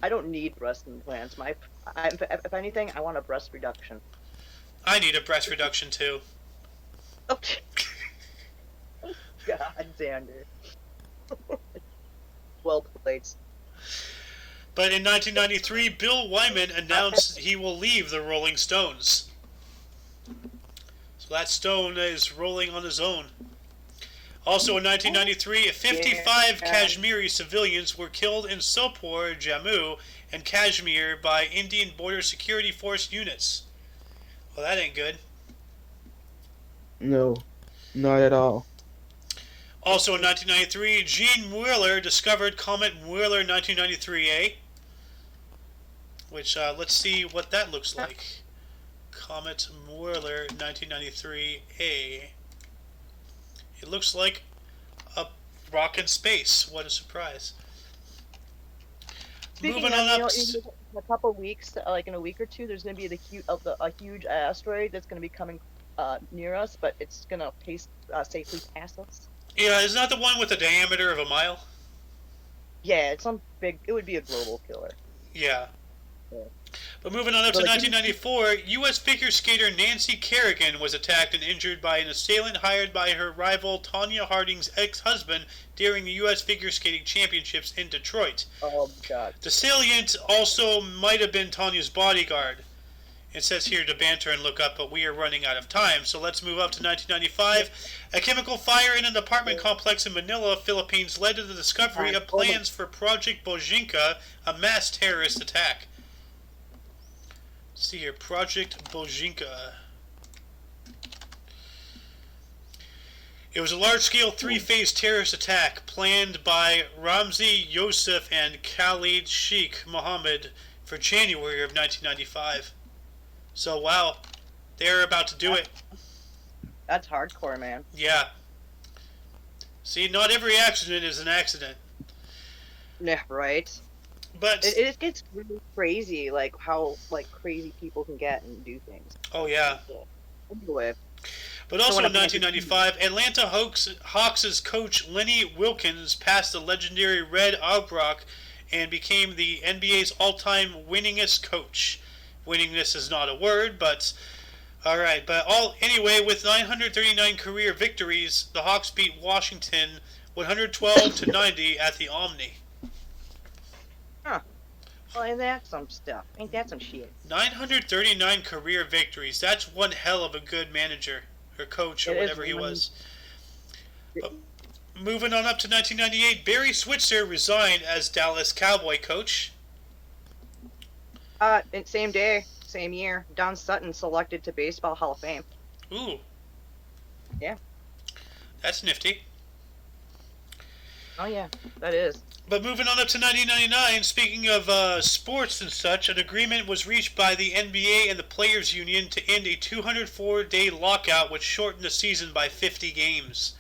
don't need breast implants. If anything, I want a breast reduction. I need a breast reduction too. Oh, God, Xander. Well played. But in 1993, Bill Wyman announced he will leave the Rolling Stones. So that stone is rolling on his own. Also in 1993, 55 Kashmiri civilians were killed in Sopore, Jammu, and Kashmir by Indian Border Security Force units. Well, that ain't good. No, not at all. Also in 1993, Gene Mueller discovered Comet Mueller 1993A, which let's see what that looks like. Comet Mueller 1993A. It looks like a rock in space. What a surprise. Speaking Moving of, on up. in a couple weeks, like in a week or two, there's going to be a huge asteroid that's going to be coming near us, but it's going to safely pass us. Yeah, isn't that the one with a diameter of a mile? Yeah, it would be a global killer. Yeah. Yeah. But moving on up to But 1994, U.S. figure skater Nancy Kerrigan was attacked and injured by an assailant hired by her rival Tonya Harding's ex-husband during the U.S. Figure Skating Championships in Detroit. Oh, God. The assailant also might have been Tonya's bodyguard. It says here to banter and look up, but we are running out of time. So let's move up to 1995. A chemical fire in an apartment complex in Manila, Philippines, led to the discovery of plans for Project Bojinka, a mass terrorist attack. Let's see here, Project Bojinka. It was a large-scale three-phase terrorist attack planned by Ramzi Youssef and Khalid Sheikh Mohammed for January of 1995. So, wow, they're about to do it. That's hardcore, man. Yeah. See, not every accident is an accident. Yeah, right. But It gets really crazy, like how crazy people can get and do things. oh yeah. Anyway. But also in 1995, Atlanta Hawks' coach Lenny Wilkins passed the legendary Red Auerbach and became the NBA's all-time winningest coach. Winningest is not a word, but all right. But anyway, with 939 career victories, the Hawks beat Washington 112-90 at the Omni. Huh. Well, ain't that some stuff? Ain't that some shit? 939 career victories. That's one hell of a good manager or coach or whatever he was. But moving on up to 1998, Barry Switzer resigned as Dallas Cowboy coach. Same day, same year, Don Sutton selected to Baseball Hall of Fame. Ooh. Yeah. That's nifty. Oh yeah, that is. But moving on up to 1999, speaking of sports and such, an agreement was reached by the NBA and the Players Union to end a 204-day lockout, which shortened the season by 50 games.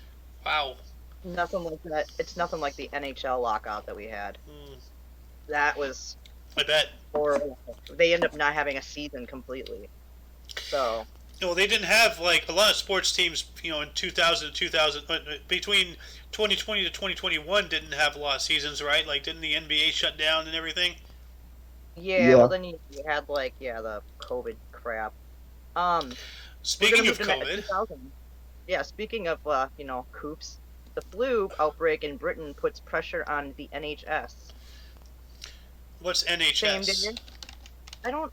Wow. Nothing like that. It's nothing like the NHL lockout that we had. That was I bet. horrible. They end up not having a season completely. So. Well, they didn't have, like, a lot of sports teams, in 2000 and 2000, between 2020 to 2021 didn't have a lot of seasons, right? Like, didn't the NBA shut down and everything? Yeah. Well, then you had, the COVID crap. Speaking of COVID. Yeah, speaking of, coops, the flu outbreak in Britain puts pressure on the NHS. What's NHS? Same day. I don't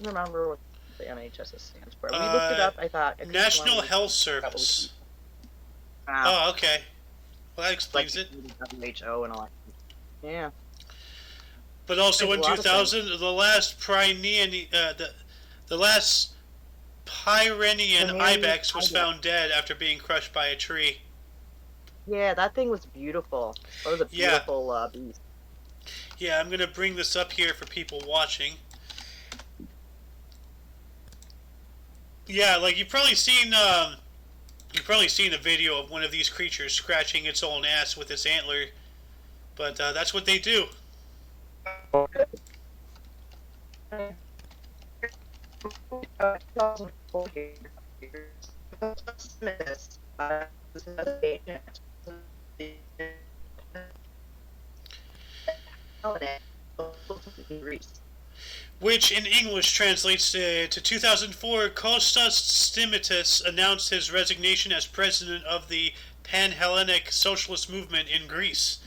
remember what the NHS stands for. We looked it up. I thought National Health Service. Oh, okay. Well, that explains it. WHO and all that. Yeah. But also in 2000, the last Pyrenean ibex was found dead after being crushed by a tree. Yeah, that thing was beautiful. It was a beautiful beast. Yeah, I'm gonna bring this up here for people watching. Yeah, like you've probably seen a video of one of these creatures scratching its own ass with its antler, but that's what they do. in Greece. Which in English translates to 2004, Kostas Stimitis announced his resignation as president of the Pan-Hellenic Socialist Movement in Greece.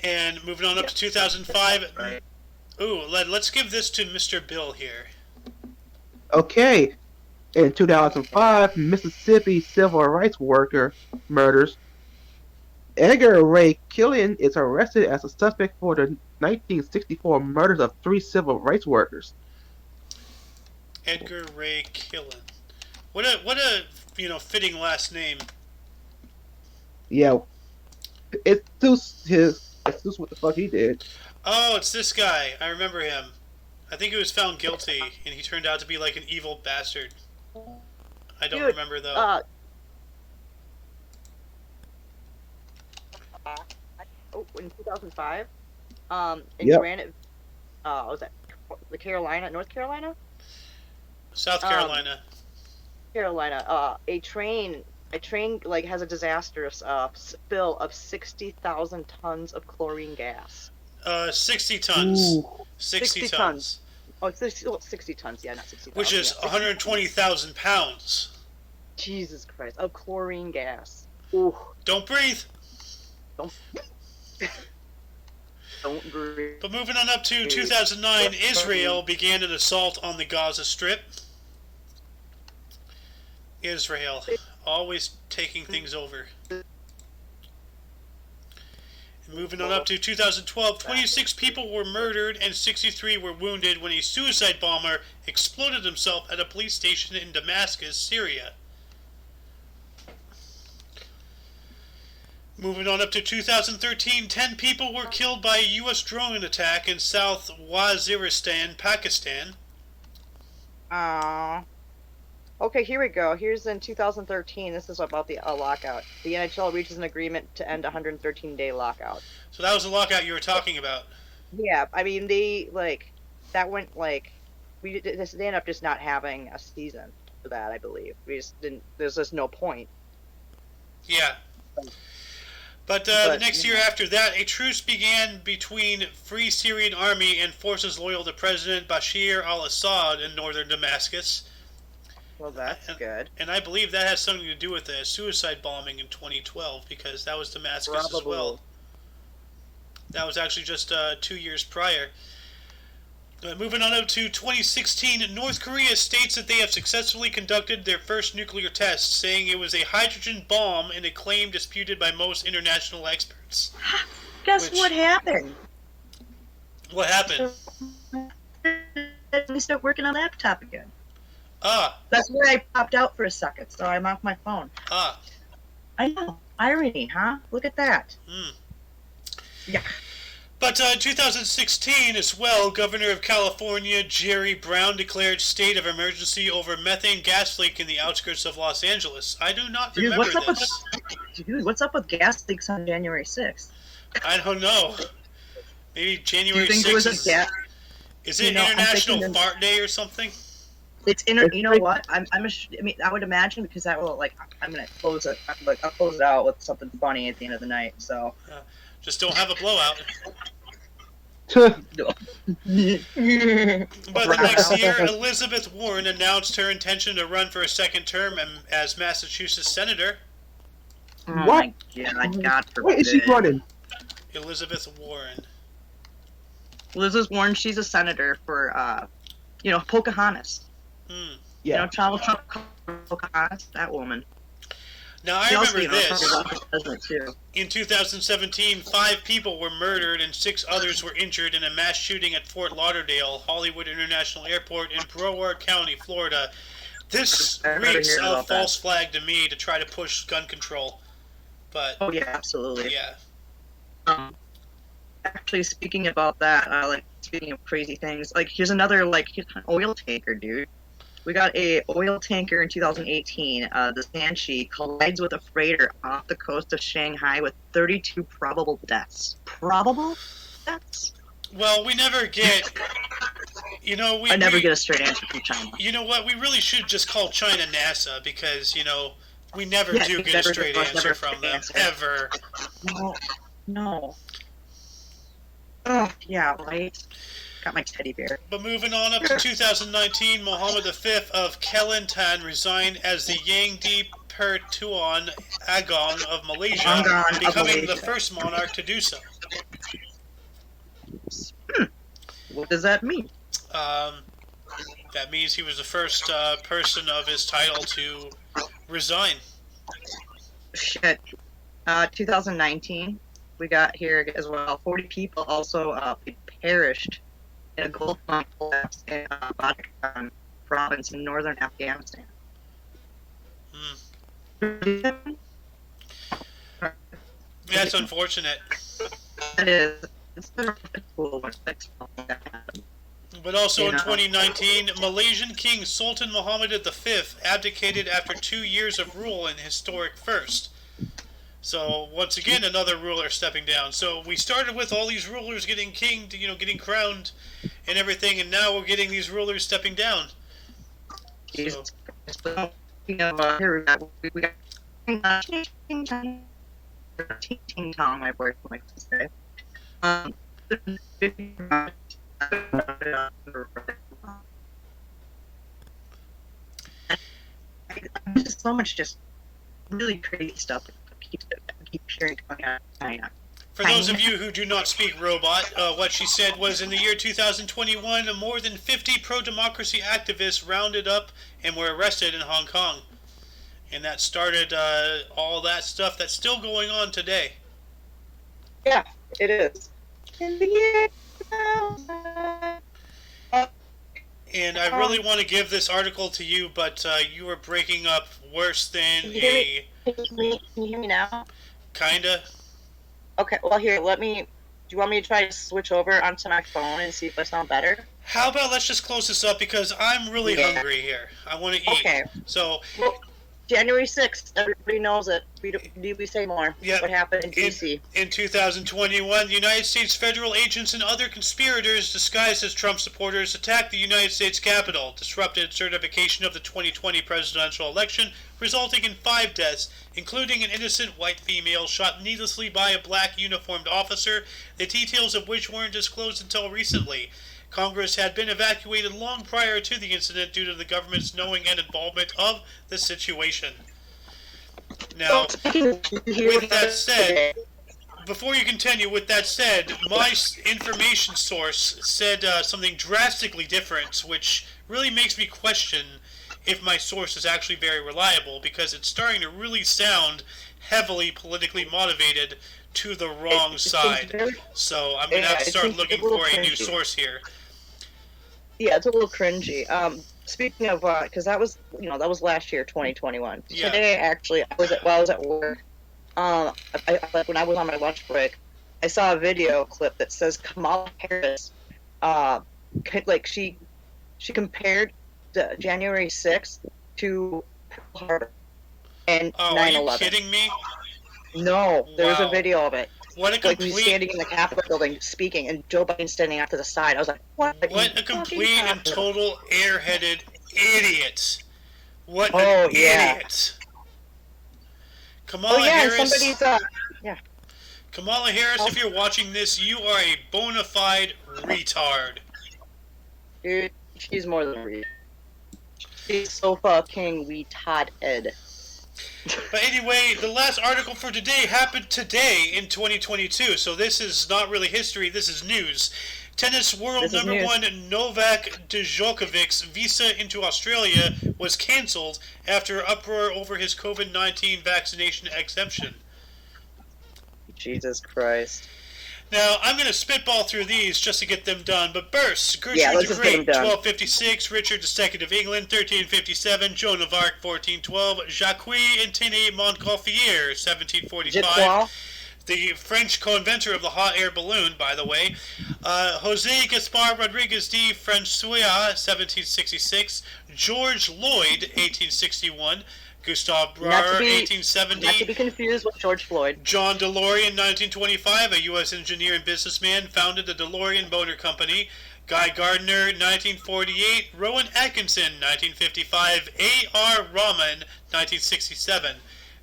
And moving on up to 2005. Right. Ooh, let's give this to Mr. Bill here. Okay. In 2005, Mississippi civil rights worker murders. Edgar Ray Killian is arrested as a suspect for the 1964 murders of 3 civil rights workers. Edgar Ray Killian. What a fitting last name. Yeah, it suits what the fuck he did. Oh, it's this guy. I remember him. I think he was found guilty, and he turned out to be like an evil bastard. I don't remember though. In 2005, in Yep. Granite, was that North Carolina? South Carolina. A train like has a disastrous spill of 60,000 tons of chlorine gas. 60 tons. Ooh. 60 tons. Oh, it's 60 tons, yeah, not 60,000. Which is 120,000 pounds. Jesus Christ, of chlorine gas. Ooh. Don't breathe. Don't breathe. But moving on up to 2009, Israel began an assault on the Gaza Strip. Israel, always taking things over. And moving on up to 2012, 26 people were murdered and 63 were wounded when a suicide bomber exploded himself at a police station in Damascus, Syria. Moving on up to 2013, 10 people were killed by a U.S. drone attack in South Waziristan, Pakistan. Okay, here we go. Here's in 2013. This is about the lockout. The NHL reaches an agreement to end a 113-day lockout. So that was the lockout you were talking about. Yeah, I mean, they ended up just not having a season for that, I believe. We just didn't, there's just no point. Yeah. But the next year after that, a truce began between Free Syrian Army and forces loyal to President Bashir al-Assad in northern Damascus. Well, that's good. And I believe that has something to do with the suicide bombing in 2012, because that was Damascus as well. That was actually just 2 years prior. Moving on up to 2016, North Korea states that they have successfully conducted their first nuclear test, saying it was a hydrogen bomb in a claim disputed by most international experts. Guess what happened? What happened? We start working on laptop again. Ah. That's where I popped out for a second, so I'm off my phone. Ah. I know. Irony, huh? Look at that. Yeah. But 2016 as well, Governor of California Jerry Brown declared state of emergency over methane gas leak in the outskirts of Los Angeles. I do not remember this. What's up with gas leaks on January 6th? I don't know. Maybe January 6th. Do you think it was a gas? Is it International Fart Day or something? It's you know what? I would imagine, because that will, I'm gonna close it. I'll close it out with something funny at the end of the night. So just don't have a blowout. Tuh. But the next year, Elizabeth Warren announced her intention to run for a second term as Massachusetts senator. Oh What? my God, Where is she running? Elizabeth Warren. Elizabeth Warren, she's a senator for, Pocahontas. Yeah. Donald Trump, Pocahontas, that woman. Now, I remember this. Too. In 2017, 5 people were murdered and 6 others were injured in a mass shooting at Fort Lauderdale, Hollywood International Airport in Broward County, Florida. This reeks of false flag to me to try to push gun control. But oh, yeah, absolutely. Yeah. Actually, speaking about that, speaking of crazy things, here's another, here's an oil tanker, dude. We got a oil tanker in 2018. The Banshee collides with a freighter off the coast of Shanghai with 32 probable deaths. Probable deaths? Well, we never get... I never get a straight answer from China. You know what? We really should just call China NASA, because, we never do get a straight answer from them. Ever. No. Oh, yeah, right. Got my teddy bear. But moving on up to 2019, Mohammed V of Kelantan resigned as the Yang di Pertuan Agong of Malaysia, becoming the first monarch to do so. What does that mean? That means he was the first person of his title to resign. Shit. 2019, we got here as well. 40 people also perished in a gold mine collapse in Bojinka province in northern Afghanistan. That's unfortunate. It is. It's cool when things like that happen. But also in 2019, Malaysian King Sultan Muhammad V abdicated after 2 years of rule in historic first. So once again, another ruler stepping down. So we started with all these rulers getting king, getting crowned and everything, and now we're getting these rulers stepping down. So. Here we got Ting Tong, my boyfriend likes to say. Just so much just really crazy stuff. I keep hearing coming out of China. For those of you who do not speak robot, what she said was in the year 2021, more than 50 pro-democracy activists rounded up and were arrested in Hong Kong. And that started all that stuff that's still going on today. Yeah, it is. In the year 2000. And I really want to give this article to you, but you are breaking up worse than Can you hear me now? Kinda. Okay, well here, do you want me to try to switch over onto my phone and see if I sound better? How about let's just close this up because I'm really hungry here. I want to eat. Okay. So, well, January 6th, everybody knows it. Need we say more? Yeah. What happened in D.C.? In 2021, the United States federal agents and other conspirators disguised as Trump supporters attacked the United States Capitol, disrupted certification of the 2020 presidential election, resulting in 5 deaths, including an innocent white female shot needlessly by a black uniformed officer, the details of which weren't disclosed until recently. Congress had been evacuated long prior to the incident due to the government's knowing and involvement of the situation. Now, with that said, before you continue, with that said, my information source said something drastically different, which really makes me question if my source is actually very reliable, because it's starting to really sound heavily politically motivated to the wrong side. So I'm going to have to start looking for a new source here. Yeah, it's a little cringy. Speaking of, because that was last year, 2021. Yeah. Today, actually, I was at work. When I was on my lunch break, I saw a video clip that says Kamala Harris, she compared January 6th to Pearl Harbor and 9/11. Are you kidding me? No, there was a video of it. What a complete... he's standing in the Capitol building speaking, and Joe Biden's standing off to the side. I was like, what a complete and total airheaded idiot. What an idiot. Kamala Harris... Kamala Harris, if you're watching this, you are a bona fide retard. Dude, she's more than a retard. She's so fucking retarded. But anyway, the last article for today happened today in 2022, so this is not really history, this is news. Tennis world number 1 Novak Djokovic's visa into Australia was cancelled after uproar over his COVID-19 vaccination exemption. Jesus Christ. Now, I'm going to spitball through these just to get them done, but first, Gertrude the Great, 1256, Richard II of England, 1357, Joan of Arc, 1412, Jacques Antoine Montgolfier, 1745, the French co-inventor of the hot air balloon, by the way, José Gaspar Rodriguez de Francois, 1766, George Lloyd, 1861, Gustav Brauer, 1870. Not to be confused with George Floyd. John DeLorean, 1925, a U.S. engineer and businessman, founded the DeLorean Motor Company. Guy Gardner, 1948. Rowan Atkinson, 1955. A.R. Rahman, 1967.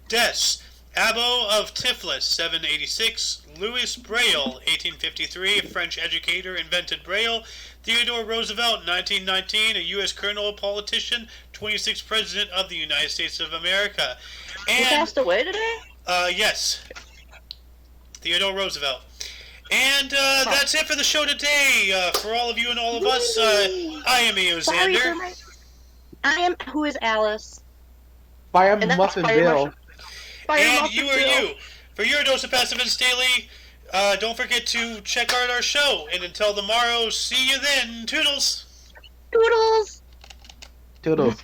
Deaths. Abbo of Tiflis, 786. Louis Braille, 1853, a French educator, invented Braille. Theodore Roosevelt, 1919, a U.S. colonel, politician, 26th President of the United States of America. And, He passed away today? Yes. Theodore Roosevelt. And that's it for the show today. For all of you and all of us, I am Eosander. I am Who is Alice? Fire And that's Muffin Fire Bill. Muffin- Fire And Muffin you are Bill. you. For your dose of pacifist daily, don't forget to check out our show. And until tomorrow, see you then. Toodles. Toodles. Toodles.